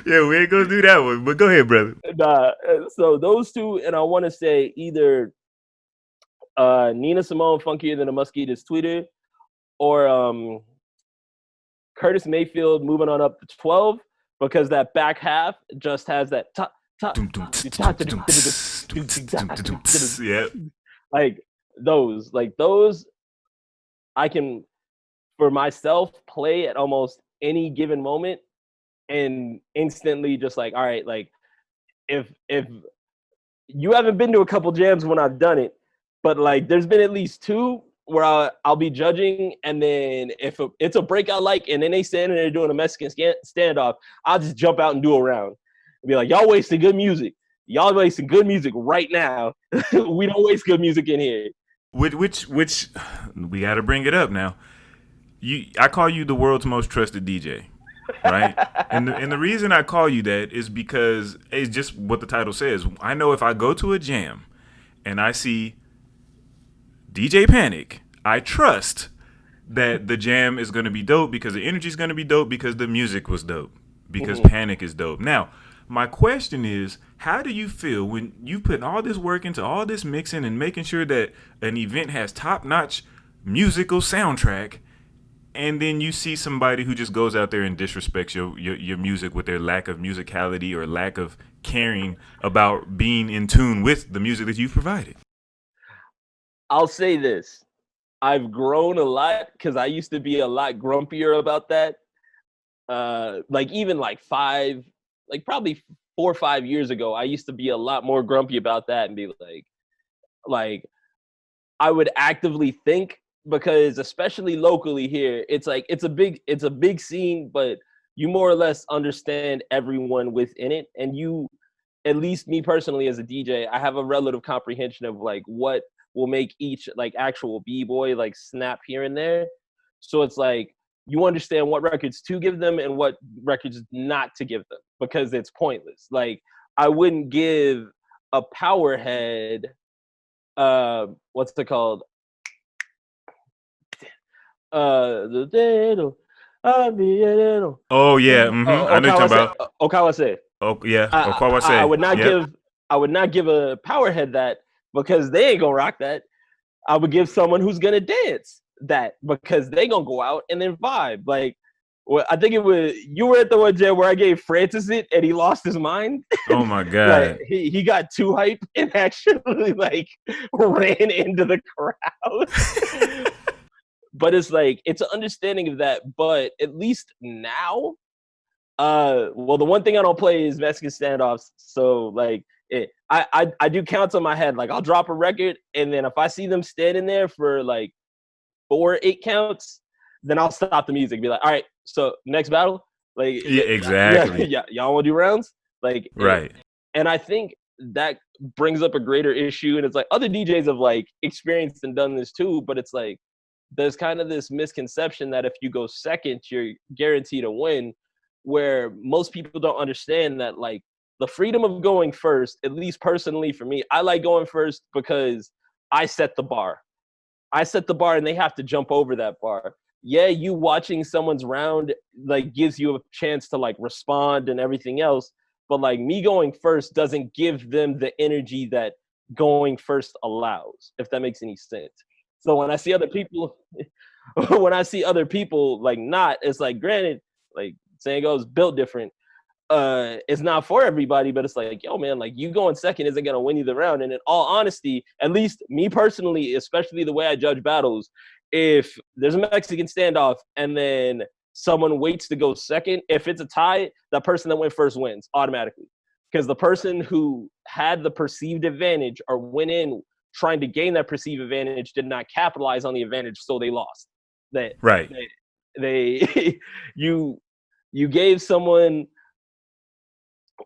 Yeah, we ain't gonna do that one, but go ahead, brother. So those 2, and I want to say either Nina Simone, Funkier Than a Mosquito's Tweeter, or Curtis Mayfield, Moving On Up to 12, because that back half just has that yeah. Like those I can, for myself, play at almost any given moment and instantly just like, all right, like if you haven't been to a couple jams when I've done it, but like there's been at least 2 where I'll be judging, and then if it's a break I like, and then they standing there doing a Mexican standoff, I'll just jump out and do a round and be like, y'all wasting good music. Y'all wasting good music right now. We don't waste good music in here. which we got to bring it up now. I call you the world's most trusted DJ, right? And the reason I call you that is because it's just what the title says. I know if I go to a jam and I see DJ Panic, I trust that the jam is going to be dope because the energy is going to be dope because the music was dope because Panic is dope. Now, my question is, how do you feel when you put all this work into all this mixing and making sure that an event has top-notch musical soundtrack, and then you see somebody who just goes out there and disrespects your music with their lack of musicality or lack of caring about being in tune with the music that you've provided? I'll say this. I've grown a lot because I used to be a lot grumpier about that. Like even like probably 4 or 5 years ago, I used to be a lot more grumpy about that and be like I would actively think, because especially locally here, it's like it's a big scene, but you more or less understand everyone within it, and you, at least me personally as a DJ, I have a relative comprehension of like what will make each like actual b-boy like snap here and there. So it's like you understand what records to give them and what records not to give them, because it's pointless. Like I wouldn't give a power head what's it called? Oh yeah, I know you're talking about. Okawase. Oh yeah, Okawase. I would not give. I would not give a power head that, because they ain't gonna rock that. I would give someone who's gonna dance that, because they gonna go out and then vibe. Like, well, I think it was you were at the one jam where I gave Francis it and he lost his mind. Oh my god! Like, he got too hype and actually like ran into the crowd. But it's like it's an understanding of that. But at least now, well, the one thing I don't play is Mexican standoffs. So like, I do counts on my head. Like I'll drop a record, and then if I see them standing there for like 4 or 8 counts, then I'll stop the music and be like, all right, so next battle, like yeah, exactly. Yeah, y'all want to do rounds, like right. And I think that brings up a greater issue, and it's like other DJs have like experienced and done this too, but it's like there's kind of this misconception that if you go second, you're guaranteed to win, where most people don't understand that like the freedom of going first, at least personally for me, I like going first because I set the bar. I set the bar and they have to jump over that bar. Yeah, you watching someone's round like gives you a chance to like respond and everything else, but like me going first doesn't give them the energy that going first allows, if that makes any sense. So when I see other people like not, it's like, granted, like saying goes, built different. It's not for everybody, but it's like, yo, man, like you going second isn't gonna win you the round. And in all honesty, at least me personally, especially the way I judge battles, if there's a Mexican standoff and then someone waits to go second, if it's a tie, the person that went first wins automatically. Because the person who had the perceived advantage or went in trying to gain that perceived advantage did not capitalize on the advantage, so they lost. Right. They you gave someone,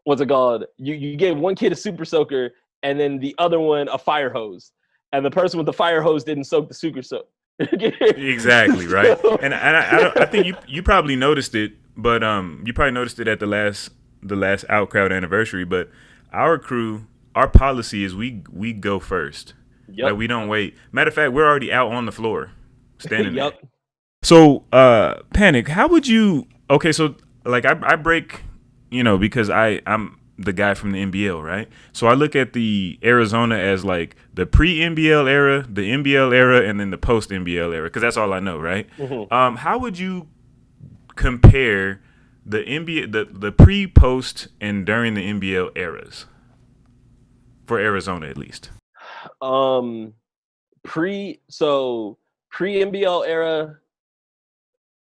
what's it called? You gave one kid a super soaker and then the other one a fire hose, and the person with the fire hose didn't soak the super soak. Exactly, right. And I think you probably noticed it, but you probably noticed it at the last Outcrowd anniversary. But our crew, our policy is we go first. Yep. Like we don't wait. Matter of fact, we're already out on the floor, standing yep. there. So, Panic, how would you? Okay, so like I break, because I'm the guy from the NBL, right? So I look at the Arizona as like the pre-NBL era, the NBL era, and then the post-NBL era, because that's all I know, right? Mm-hmm. How would you compare the NBA, the pre, post, and during the NBL eras for Arizona, at least? Pre-NBL era,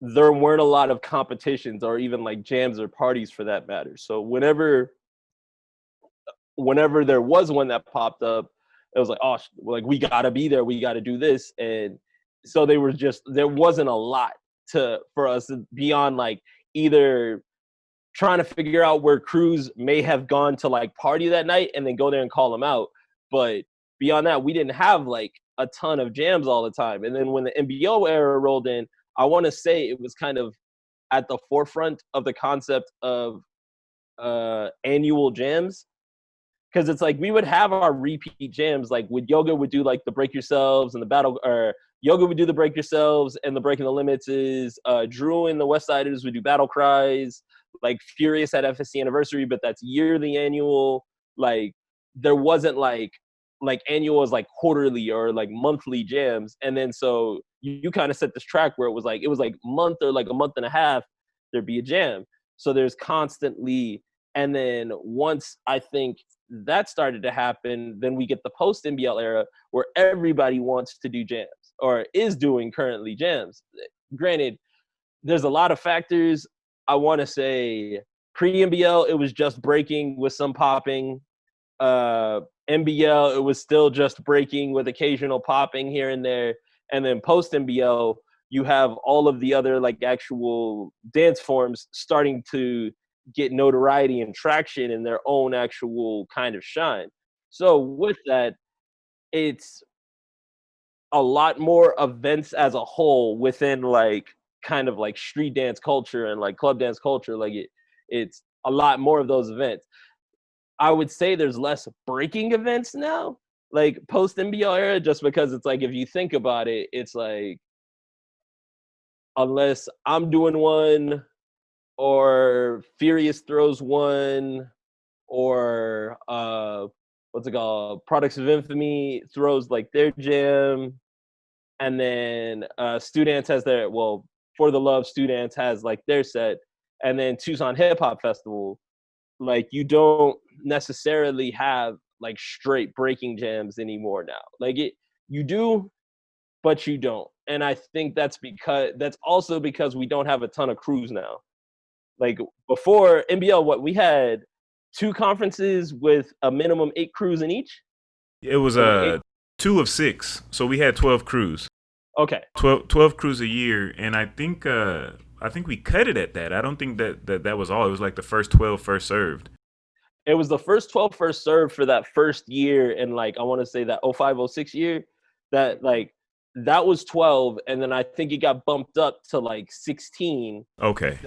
there weren't a lot of competitions or even like jams or parties for that matter. So whenever there was one that popped up, it was like, oh, like we gotta be there, we gotta do this. And so there wasn't a lot for us beyond like either trying to figure out where crews may have gone to like party that night and then go there and call them out. But beyond that, we didn't have like a ton of jams all the time. And then when the NBL era rolled in, I want to say it was kind of at the forefront of the concept of annual jams. Because it's like we would have our repeat jams. Like with Yoga would do like the Break Yourselves and the Battle, or Yoga would do the Break Yourselves and the Breaking the Limits. Drew and the West Siders would do Battle Cries. Like Furious at FSC Anniversary, but that's yearly annual. Like there wasn't like annual was like quarterly or like monthly jams. And then so you kind of set this track where it was like month or like a month and a half, there'd be a jam. So there's constantly, and then once I think that started to happen, then we get the post NBL era where everybody wants to do jams or is doing currently jams. Granted, there's a lot of factors. I want to say pre-NBL, it was just breaking with some popping. NBL, it was still just breaking with occasional popping here and there. And then post-NBL, you have all of the other like actual dance forms starting to get notoriety and traction in their own actual kind of shine. So with that, it's a lot more events as a whole within like kind of like street dance culture and like club dance culture. Like it's a lot more of those events. I would say there's less breaking events now, like post NBL era, just because it's like, if you think about it, it's like, unless I'm doing one or Furious throws one or what's it called? Products of Infamy throws like their jam. And then Students has their, well, For the Love Students has like their set. And then Tucson Hip Hop Festival, like you don't necessarily have like straight breaking jams anymore now. Like you do, but you don't. And I think that's also because we don't have a ton of crews now. Like before NBL, what we had 2 conferences with a minimum 8 crews in each. It was 2 of 6, so we had 12 crews. Okay, 12 crews a year, and I think we cut it at that. I don't think that was all. It was like the first 12 first served. It was the first 12 first served for that first year, and like I want to say that 05-06 year, that like that was 12, and then I think it got bumped up to like 16. Okay.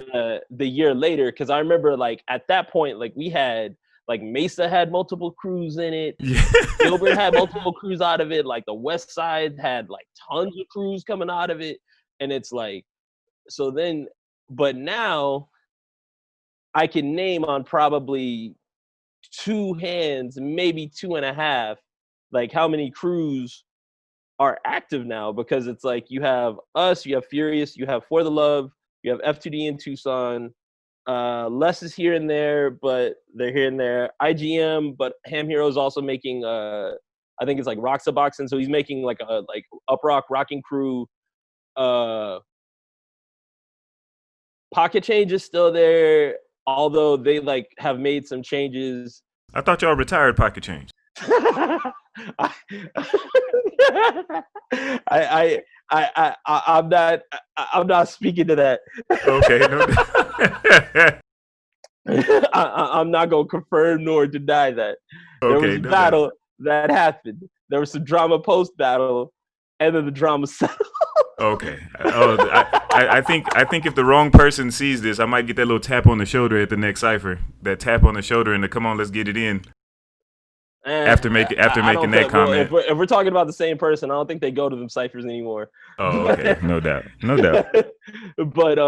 The year later, because I remember like at that point, like we had like Mesa had multiple crews in it. Yeah. Gilbert had multiple crews out of it. Like the West Side had like tons of crews coming out of it, and it's like, so then, but now I can name on probably 2 hands, maybe 2.5, like how many crews are active now, because it's like you have us, you have Furious, you have For the Love, you have F2D in Tucson, Less is here and there, but they're here and there. IGM, but Ham Hero's also making I think it's like Roxa Boxing, so he's making like a like Up Rock Rocking Crew. Pocket Change is still there, although they like have made some changes. I thought y'all retired Pocket Change. I'm not speaking to that. Okay, no. I'm not gonna confirm nor deny that. There was a battle that happened. There was some drama post battle, and then the drama settled. Okay. Oh, I think if the wrong person sees this, I might get that little tap on the shoulder at the next Cypher. That tap on the shoulder and the come on, let's get it in. After making that comment. Well, if we're talking about the same person, I don't think they go to them Cyphers anymore. Oh, okay. No doubt. But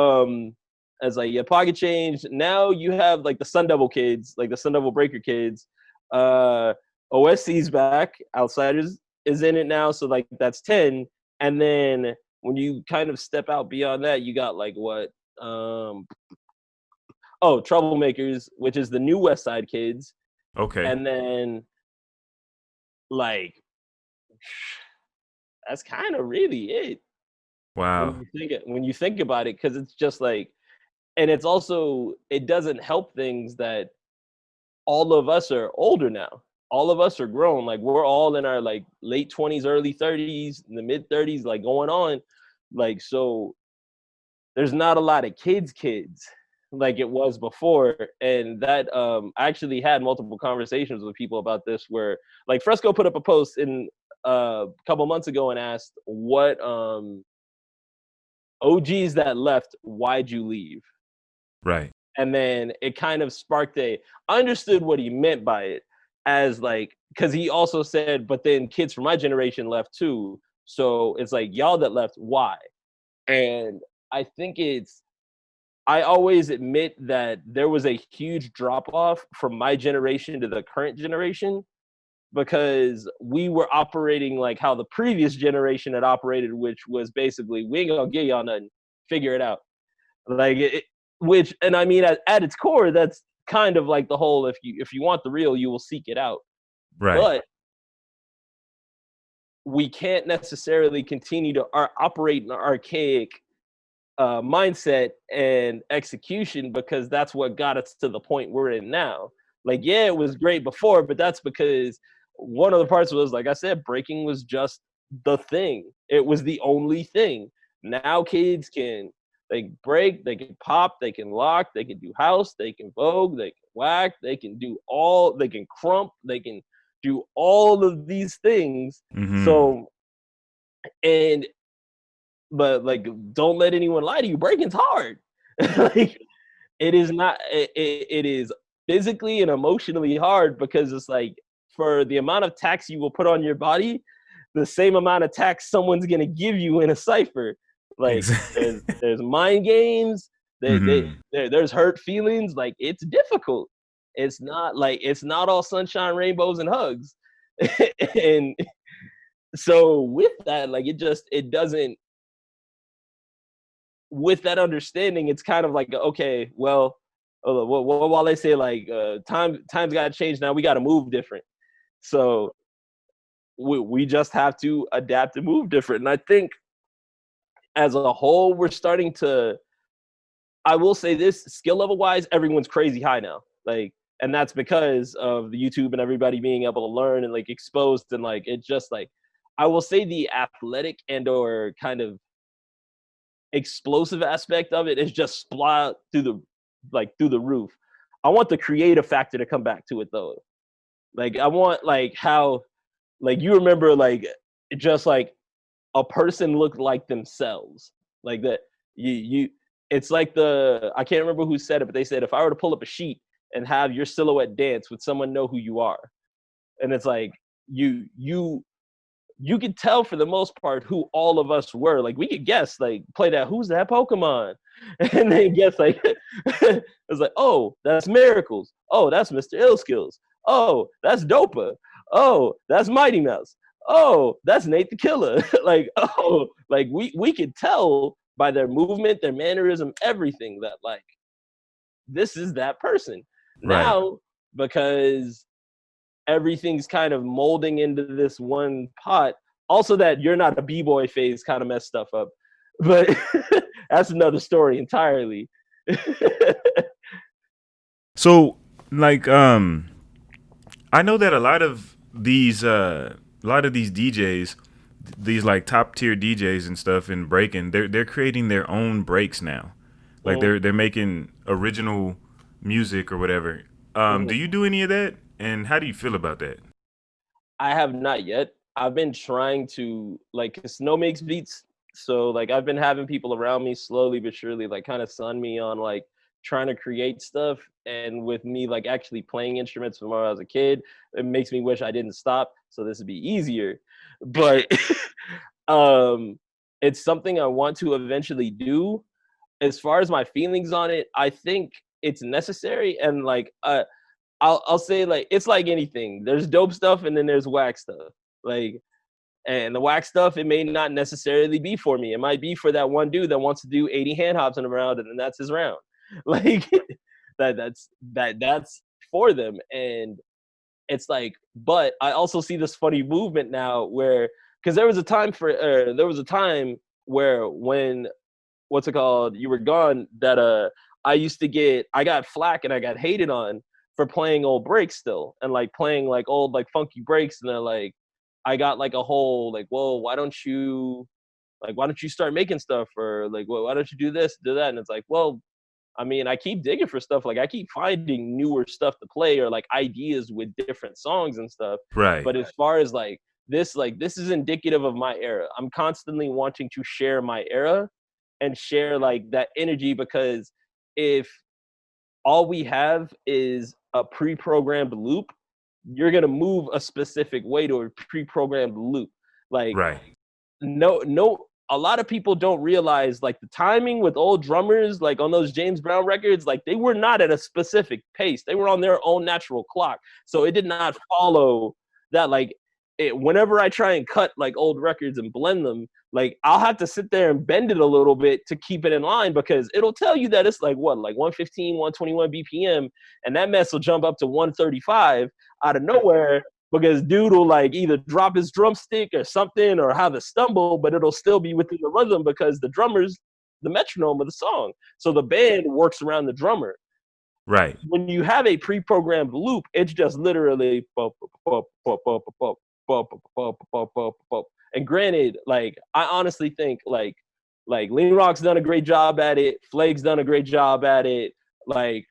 as like Pocket Change, now you have like the Sun Devil kids, like the Sun Devil Breaker kids. OSC's back. Outsiders is in it now, so like that's 10. And then when you kind of step out beyond that, you got like what? Troublemakers, which is the new West Side kids. Okay. And then like that's kind of really it. Wow. When you think about it, because it's just like, and it's also, it doesn't help things that all of us are older now. All of us are grown. Like we're all in our like late 20s, early 30s, in the mid 30s, like going on. Like, so there's not a lot of kids like it was before. And that I actually had multiple conversations with people about this, where like Fresco put up a post in a couple months ago and asked what OGs that left, why'd you leave? Right. And then it kind of sparked I understood what he meant by it as like, because he also said, but then kids from my generation left too. So it's like, y'all that left, why? And I think I always admit that there was a huge drop off from my generation to the current generation because we were operating like how the previous generation had operated, which was basically, we ain't gonna give y'all nothing, figure it out. Like which, and I mean, at its core, that's kind of like the whole, if you want the real, you will seek it out. Right. But we can't necessarily continue to operate in an archaic mindset and execution because that's what got us to the point we're in now. Like, yeah, it was great before, but that's because one of the parts was, like I said, breaking was just the thing. It was the only thing. Now kids they can break, they can pop, they can lock, they can do house, they can vogue, they can whack, they can crump, they can do all of these things. Mm-hmm. So, but like, don't let anyone lie to you. Breaking's hard. Like, it is not. It is physically and emotionally hard because it's like, for the amount of tax you will put on your body, the same amount of tax someone's gonna give you in a cipher. Like, Exactly. there's mind games. Mm-hmm. There's hurt feelings. Like, it's difficult. It's not all sunshine, rainbows, and hugs. And so with that, like, it doesn't. With that understanding, it's kind of like, okay, well, while they say like times got to change now, we got to move different. So we just have to adapt and move different. And I think as a whole, we're starting to. I will say this, skill level wise, everyone's crazy high now. Like, and that's because of the YouTube and everybody being able to learn and like exposed, and like, it just like, I will say the athletic and or kind of explosive aspect of it is just splot through the roof. I want the creative factor to come back to it though. Like, I want like how, like, you remember like just like a person looked like themselves, like that. You it's like I can't remember who said it, but they said, if I were to pull up a sheet and have your silhouette dance, would someone know who you are? And it's like, you could tell for the most part who all of us were. Like, we could guess, like, play that, who's that Pokemon? And then guess, like, it's like, oh, that's Miracles. Oh, that's Mr. Illskillz. Oh, that's Dopa. Oh, that's Mighty Mouse. Oh, that's Nate the Killer. Like, oh, like, we could tell by their movement, their mannerism, everything, that, like, this is that person. Right. Now, because everything's kind of molding into this one pot. Also, that you're not a B-boy phase kind of messed stuff up, but that's another story entirely. So, like, I know that a lot of these DJs, these like top tier DJs and stuff in breaking, they're creating their own breaks now. Like, they're making original music or whatever. Do you do any of that? And how do you feel about that? I have not yet. I've been trying to, like, Snow makes beats. So, like, I've been having people around me slowly but surely, like, kind of sun me on, like, trying to create stuff. And with me, like, actually playing instruments from when I was a kid, it makes me wish I didn't stop. So this would be easier. But it's something I want to eventually do. As far as my feelings on it, I think it's necessary. And, like, I'll say, like, it's like anything. There's dope stuff and then there's whack stuff. Like, and the whack stuff, it may not necessarily be for me. It might be for that one dude that wants to do 80 hand hops in a round, and then that's his round. Like, that's for them. And it's like, but I also see this funny movement now where, because there was a time where when, what's it called, you were gone, that I got flack and I got hated on for playing old breaks still, and like playing like old like funky breaks, and then like I got like a whole like, whoa, why don't you start making stuff, or like, well, why don't you do this, do that? And it's like, well, I mean, I keep digging for stuff, like I keep finding newer stuff to play, or like ideas with different songs and stuff. Right. But as far as like this is indicative of my era. I'm constantly wanting to share my era and share like that energy, because if all we have is a pre-programmed loop, you're gonna move a specific way to a pre-programmed loop. Like Right. no, a lot of people don't realize like the timing with old drummers, like on those James Brown records, like they were not at a specific pace. They were on their own natural clock. So it did not follow that. Like whenever I try and cut like old records and blend them, like I'll have to sit there and bend it a little bit to keep it in line, because it'll tell you that it's like what, like 115, 121 BPM, and that mess will jump up to 135 out of nowhere, because dude will like either drop his drumstick or something or have a stumble, but it'll still be within the rhythm because the drummer's the metronome of the song. So the band works around the drummer. Right. When you have a pre-programmed loop, it's just literally pop, pop, pop, pop, pop, pop, pop, pop, pop, pop. And granted, like I honestly think like Lean Rock's done a great job at it, Flag's done a great job at it, like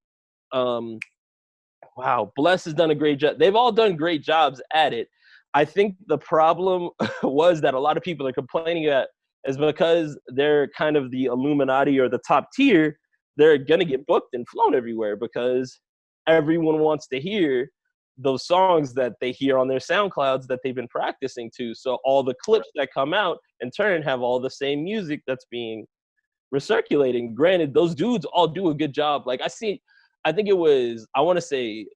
wow, Bless has done a great job. They've all done great jobs at it. I think the problem was that a lot of people are complaining at is because they're kind of the Illuminati or the top tier, they're going to get booked and flown everywhere because everyone wants to hear those songs that they hear on their SoundClouds that they've been practicing to. So all the clips that come out in turn have all the same music that's being recirculating. Granted, those dudes all do a good job. Like I think it was, I want to say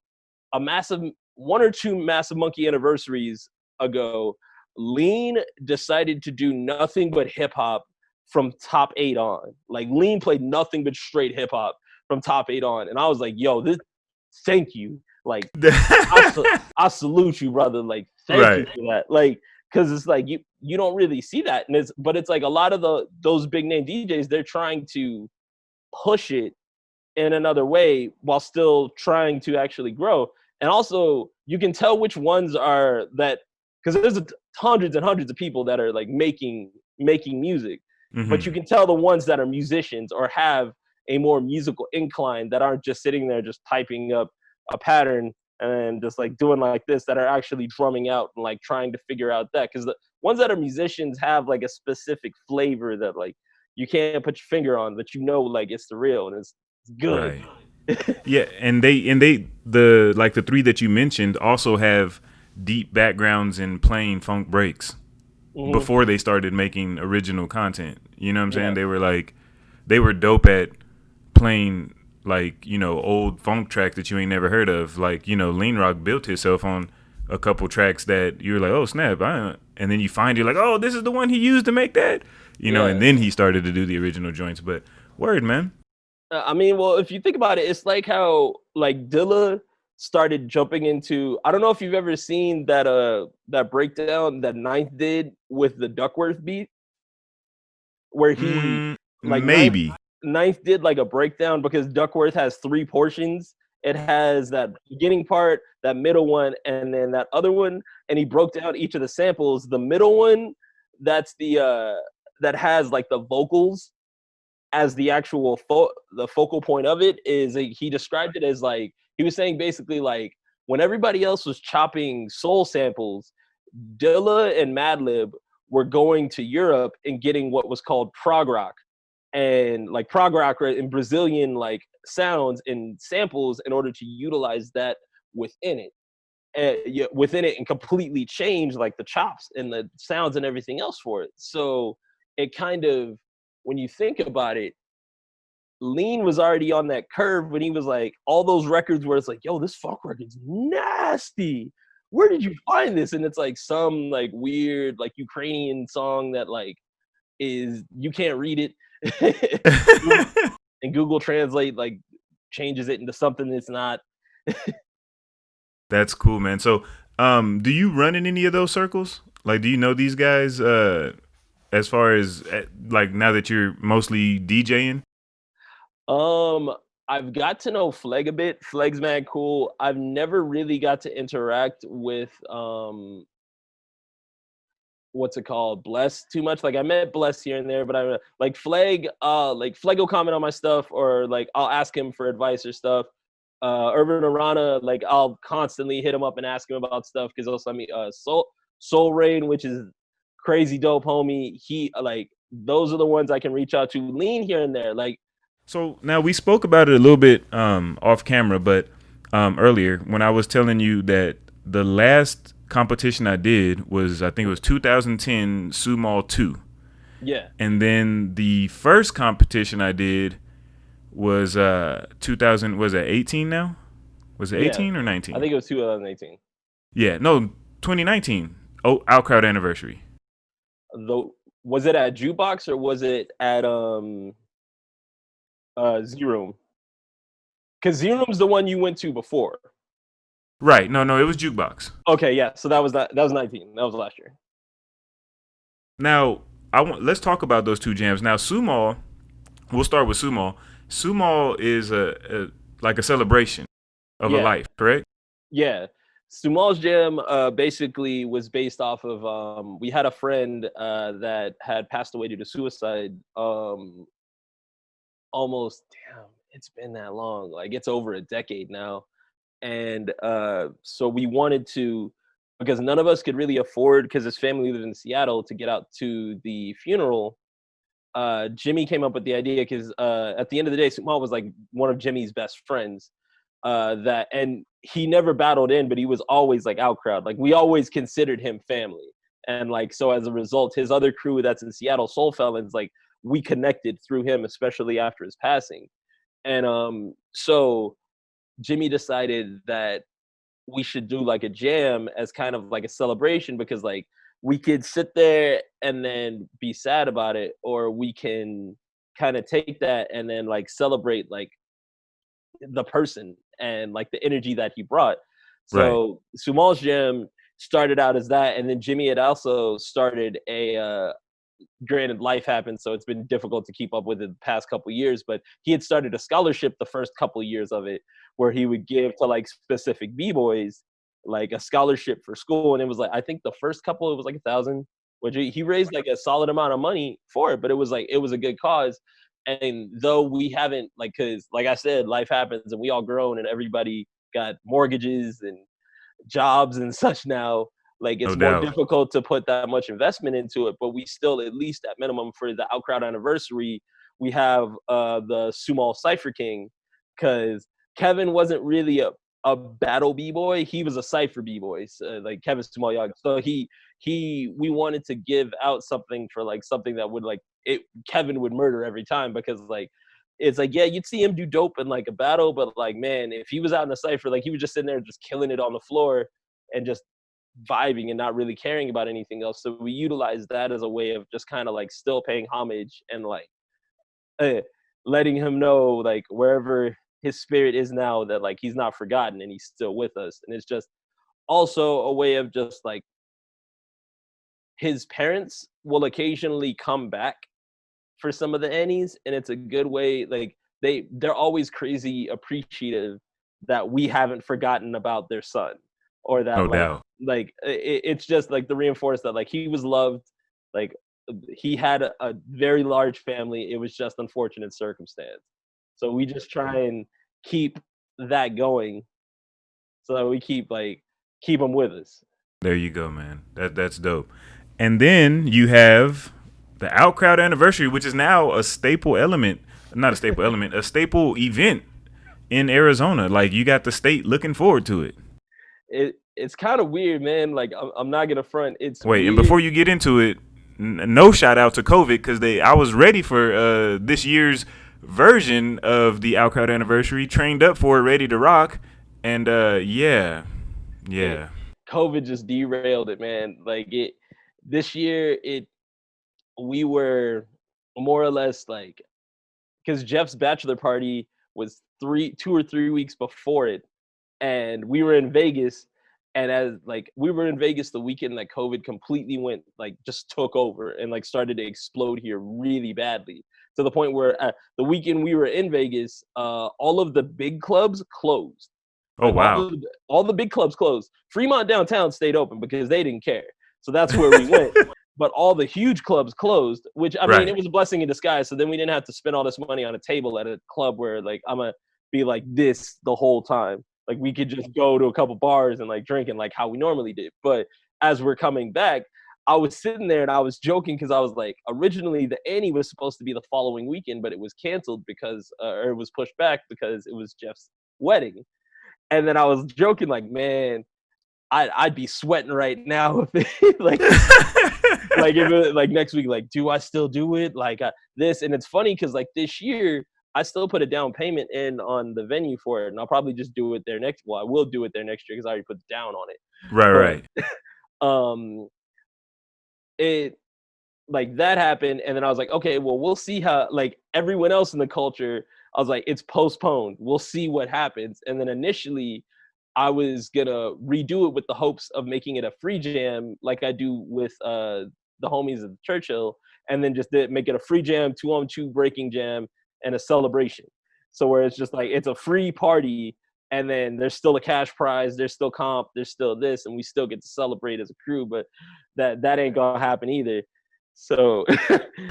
a massive, one or two Massive Monkey anniversaries ago, Lean decided to do nothing but hip hop from top 8 on. Like Lean played nothing but straight hip hop from top 8 on. And I was like, yo, thank you. Like, I salute you, brother. Like, thank you for that. Like, cause it's like, you don't really see that. And but it's like a lot of those big name DJs, they're trying to push it in another way while still trying to actually grow. And also you can tell which ones are that, because there's hundreds and hundreds of people that are like making music, but you can tell the ones that are musicians or have a more musical incline that aren't just sitting there just typing up a pattern and just like doing like this, that are actually drumming out and like trying to figure out that. Because the ones that are musicians have like a specific flavor that like you can't put your finger on, but you know like it's the real and it's good. Right. Yeah, and the 3 that you mentioned also have deep backgrounds in playing funk breaks before they started making original content. You know what I'm saying? They were dope at playing like, you know, old funk tracks that you ain't never heard of. Like, you know, Lean Rock built himself on a couple tracks that you're like, oh snap, and then you find you're like, oh, this is the one he used to make that. You know, and then he started to do the original joints. But word, man. I mean, well, if you think about it, it's like how like Dilla started jumping into, I don't know if you've ever seen that breakdown that Ninth did with the Duckworth beat, where he like maybe Ninth did like a breakdown, because Duckworth has 3 portions. It has that beginning part, that middle one, and then that other one, and he broke down each of the samples. The middle one, that's the that has like the vocals as the actual the focal point of it, is he described it as like, he was saying basically like when everybody else was chopping soul samples, Dilla and Madlib were going to Europe and getting what was called prog rock, and like prog rock in Brazilian like sounds and samples, in order to utilize that within it, and completely change like the chops and the sounds and everything else for it. So it kind of, when you think about it, Lean was already on that curve when he was like, all those records where it's like, yo, this funk record's nasty. Where did you find this? And it's like some like weird like Ukrainian song that like you can't read it. And Google Translate like changes it into something that's not. That's cool, man. So do you run in any of those circles? Like, do you know these guys as far as like now that you're mostly DJing? I've got to know Fleg a bit. Fleg's mad cool. I've never really got to interact with what's it called, Bless, too much. Like I met Bless here and there, but I like Fleg will comment on my stuff, or like I'll ask him for advice or stuff. Urban Arana, like I'll constantly hit him up and ask him about stuff, because also I mean Soul Rain, which is crazy dope, homie. He like those are the ones I can reach out to. Lean here and there, like. So now we spoke about it a little bit off camera, but earlier when I was telling you that the last competition I did was, I think it was 2010 Sumo 2. Yeah. And then the first competition I did was 2000, was it 18 now? Was it 18 or 19? I think it was 2018. Yeah, no, 2019. Oh, Outcrowd anniversary. Was it at Jukebox or was it at Z-Room? Because Z-Room's the one you went to before. Right. No, it was Jukebox. Okay, yeah. So that was 19. That was last year. Now, let's talk about those two jams. Now, Sumo, we'll start with Sumo. Sumo is like a celebration of a life, correct? Yeah. Sumo's jam basically was based off of we had a friend that had passed away due to suicide almost, damn, it's been that long. Like it's over a decade now. And so we wanted to, because none of us could really afford, because his family lived in Seattle, to get out to the funeral. Jimmy came up with the idea because at the end of the day, Sumo was like one of Jimmy's best friends. And he never battled in, but he was always like Outcrowd. Like we always considered him family. And like, so as a result, his other crew that's in Seattle, Soul Felons, like we connected through him, especially after his passing. And so Jimmy decided that we should do like a jam as kind of like a celebration, because like we could sit there and then be sad about it, or we can kind of take that and then like celebrate like the person and like the energy that he brought. So Sumo's jam started out as that, and then Jimmy had also started a granted life happened, so it's been difficult to keep up with it the past couple of years, but he had started a scholarship the first couple of years of it, where he would give to like specific b-boys like a scholarship for school. And it was like, I think the first couple, it was like 1,000, which he raised like a solid amount of money for it, but it was like, it was a good cause. And though we haven't, like, because like I said, life happens and we all grown and everybody got mortgages and jobs and such now, like it's more difficult to put that much investment into it. But we still, at least at minimum for the Outcrowd anniversary, we have the Sumo Cypher King, because Kevin wasn't really a battle b-boy, he was a Cypher b-boy, so, like Kevin Sumo Yag. So we wanted to give out something for like something that would like it Kevin would murder every time, because like it's like, yeah, you'd see him do dope in like a battle, but like, man, if he was out in a cypher, like he was just sitting there just killing it on the floor and just vibing and not really caring about anything else. So we utilized that as a way of just kind of like still paying homage and like letting him know like wherever his spirit is now, that like he's not forgotten and he's still with us. And it's just also a way of just like, his parents will occasionally come back for some of the Annies, and it's a good way, like they're always crazy appreciative that we haven't forgotten about their son, or that it's just like to reinforce that like he was loved, like he had a very large family, it was just unfortunate circumstance. So we just try and keep that going so that we keep them with us. There you go, man. That's dope. And then you have the Outcrowd anniversary, which is now a staple element, not a staple element, a staple event in Arizona. Like you got the state looking forward to it. It's kind of weird, man. Like I'm not gonna front. It's wait, weird. And before you get into it, no shout out to COVID, because I was ready for this year's version of the Outcrowd anniversary, trained up for it, ready to rock, and yeah. COVID just derailed it, man. Like this year we were more or less like, because Jeff's bachelor party was 2 or 3 weeks before it, and we were in Vegas, and as like we were in Vegas the weekend that COVID completely went, like just took over and like started to explode here really badly, to the point where the weekend we were in Vegas, all of the big clubs closed. Oh, wow. All the big clubs closed. Fremont downtown stayed open because they didn't care. So that's where we went. But all the huge clubs closed, which, I mean, it was a blessing in disguise. So then we didn't have to spend all this money on a table at a club where, like, I'm going to be like this the whole time. Like, we could just go to a couple bars and, like, drink and, like, how we normally did. But as we're coming back, I was sitting there and I was joking because I was like, originally the Annie was supposed to be the following weekend, but it was canceled because, or it was pushed back because it was Jeff's wedding. And then I was joking like, man, I'd be sweating right now if it, like if it, like next week, like, do I still do it? Like this, and it's funny because like this year, I still put a down payment in on the venue for it, and I'll probably just do it there next. Well, I will do it there next year because I already put down on it. Right, But right. it like that happened, and then I was like, okay, well, we'll see how like everyone else in the culture. I was like, it's postponed. We'll see what happens. And then initially, I was gonna redo it with the hopes of making it a free jam, like I do with the homies at Churchill, and then just make it a free jam, 2-on-2 breaking jam, and a celebration. So where it's just like it's a free party, and then there's still a cash prize, there's still comp, there's still this, and we still get to celebrate as a crew. But that ain't gonna happen either. So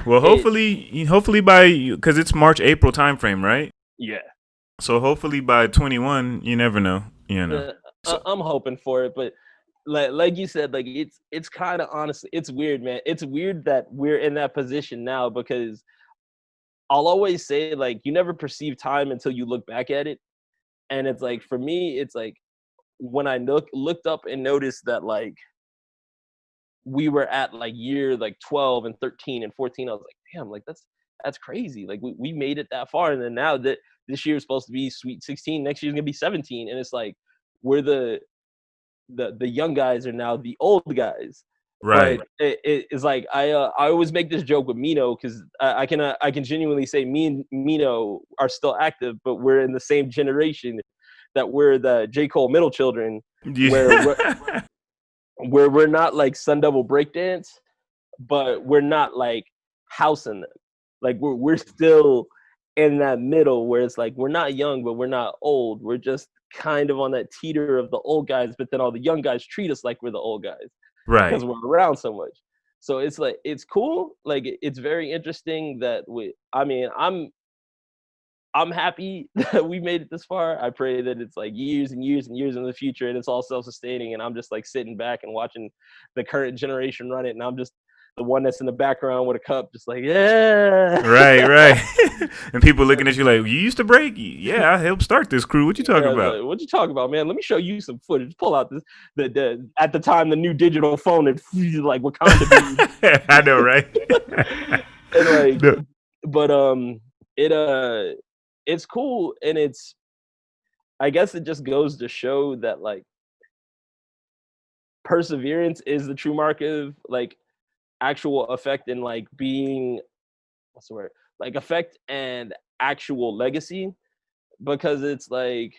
Well, hopefully by, because it's March April timeframe, right? yeah. So hopefully by 21, you never know, you know. So, I'm hoping for it, but like you said, like it's kind of honestly, it's weird, man. It's weird that we're in that position now because I'll always say like you never perceive time until you look back at it, and it's like for me, it's like when I looked up and noticed that like we were at like year like 12 and 13 and 14, I was like, damn, like that's crazy. Like we made it that far, and then now that this year is supposed to be Sweet 16, next year's gonna be 17, and it's like we're the young guys are now the old guys. right. But it's like I always make this joke with Mino because I can genuinely say me and Mino are still active, but we're in the same generation that we're the J. Cole middle children, where Yeah. we're not like Sun Devil breakdance, but we're not like housing them. Like we're still in that middle where it's like we're not young, but we're not old. We're just kind of on that teeter of the old guys, but then all the young guys treat us like we're the old guys because Right. we're around so much. So it's like it's cool. Like it's very interesting that I mean, I'm happy that we made it this far. I pray that it's like years and years and years in the future and it's all self-sustaining and I'm just like sitting back and watching the current generation run it and I'm just the one that's in the background with a cup just like, yeah. Right, right. And people looking at you like, you used to break? Yeah, I helped start this crew. What you talking Yeah, about? like, what you talking about, man? Let me show you some footage. Pull out this the at the time the new digital phone and like Wakanda I know, right? and like No. but it it's cool and it's I guess it just goes to show that like perseverance is the true mark of like actual effect and like being what's the word like effect and actual legacy because it's like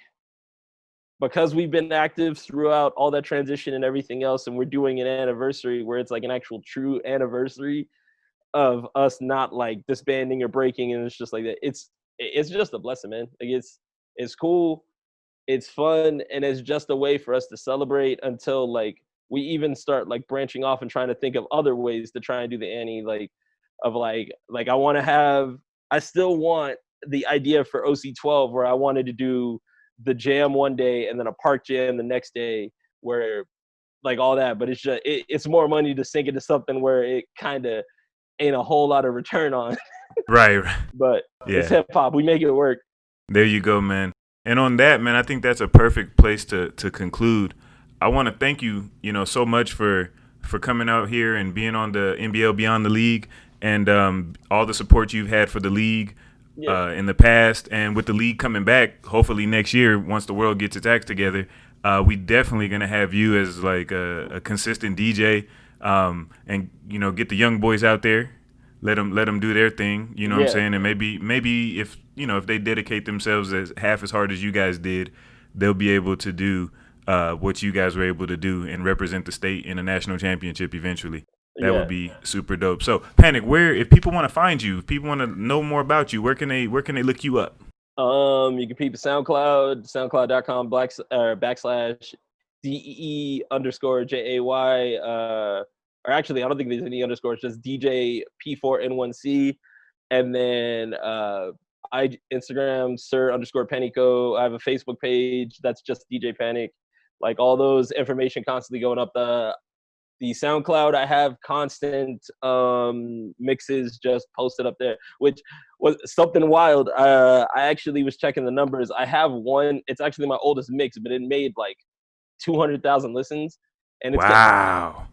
because we've been active throughout all that transition and everything else and we're doing an anniversary where it's like an actual true anniversary of us not like disbanding or breaking and it's just like that it's just a blessing, man. Like it's cool, it's fun, and it's just a way for us to celebrate until like we even start like branching off and trying to think of other ways to try and do the Annie like of like I still want the idea for OC12 where I wanted to do the jam one day and then a park jam the next day where like all that, but it's just it's more money to sink into something where it kind of ain't a whole lot of return on. Right. But it's Yeah. hip hop. We make it work. There you go, man. And on that, man, I think that's a perfect place to conclude. I want to thank you, so much for coming out here and being on the NBL Beyond the League and all the support you've had for the league Yeah. in the past, and with the league coming back, hopefully next year once the world gets its acts together, we definitely gonna have you as like a consistent DJ, and get the young boys out there. Let them do their thing, you know what I'm Yeah. saying? And maybe if they dedicate themselves as half as hard as you guys did, they'll be able to do what you guys were able to do and represent the state in a national championship eventually. That Yeah. would be super dope. So, Panic, where if people want to find you, if people want to know more about you, where can they look you up? You can peep SoundCloud, soundcloud.com backslash DEE_JAY. Or actually, I don't think there's any underscores, just DJ P4N1C. And then Instagram, Sir_Panico. I have a Facebook page that's just DJ Panic. Like all those information constantly going up. the SoundCloud, I have constant mixes just posted up there, which was something wild. I actually was checking the numbers. I have one. It's actually my oldest mix, but it made like 200,000 listens, and Wow.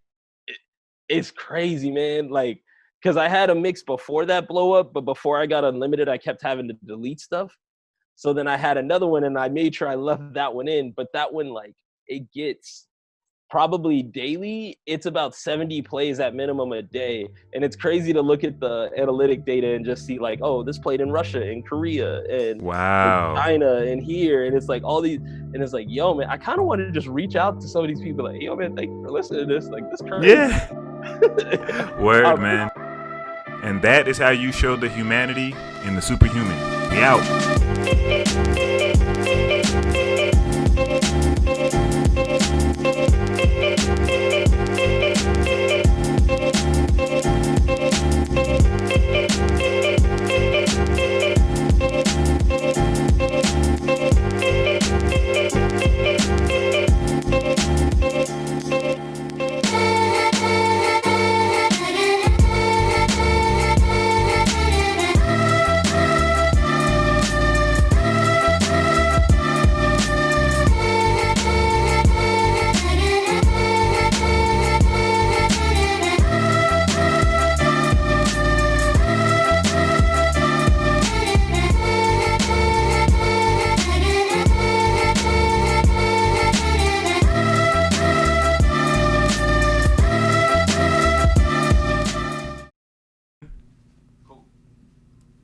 it's crazy, man. Like, because I had a mix before that blow up, but before I got unlimited, I kept having to delete stuff. So then I had another one, and I made sure I left that one in. But that one, like, it gets probably daily, it's about 70 plays at minimum a day. And it's crazy to look at the analytic data and just see like, oh, this played in Russia and Korea and Wow. China and here. And it's like all these, and it's like, yo, man, I kind of want to just reach out to some of these people like, yo, man, thank you for listening to this. Like, this crazy. Yeah. Word, man. And that is how you show the humanity in the superhuman. We out.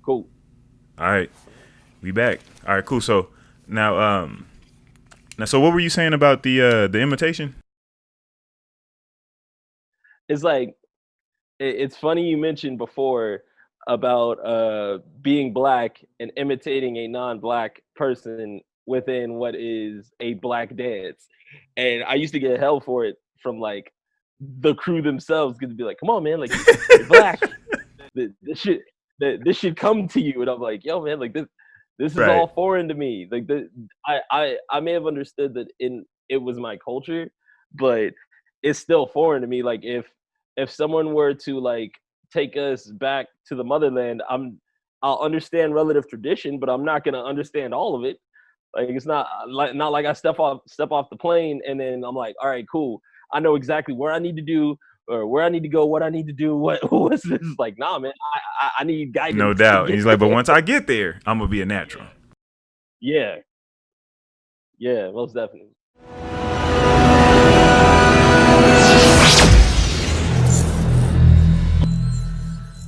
Cool. All right, we back. All right, cool. So now, so what were you saying about the imitation? It's like, it's funny you mentioned before about being black and imitating a non-black person within what is a black dance. And I used to get hell for it from like the crew themselves, because to be like, come on, man, like, you're black. This should come to you. And I'm like, yo, man, like, this is Right. all foreign to me. Like, I may have understood that it was my culture, but it's still foreign to me. Like, if someone were to like take us back to the motherland, I'll understand relative tradition, but I'm not gonna understand all of it. Like, it's not like I step off the plane and then I'm like, all right, cool, I know exactly where I need to do or where I need to go, what I need to do, what's this? Like, nah, man, I need guidance. No doubt. And he's like, but once I get there, I'm gonna be a natural. Yeah, most definitely.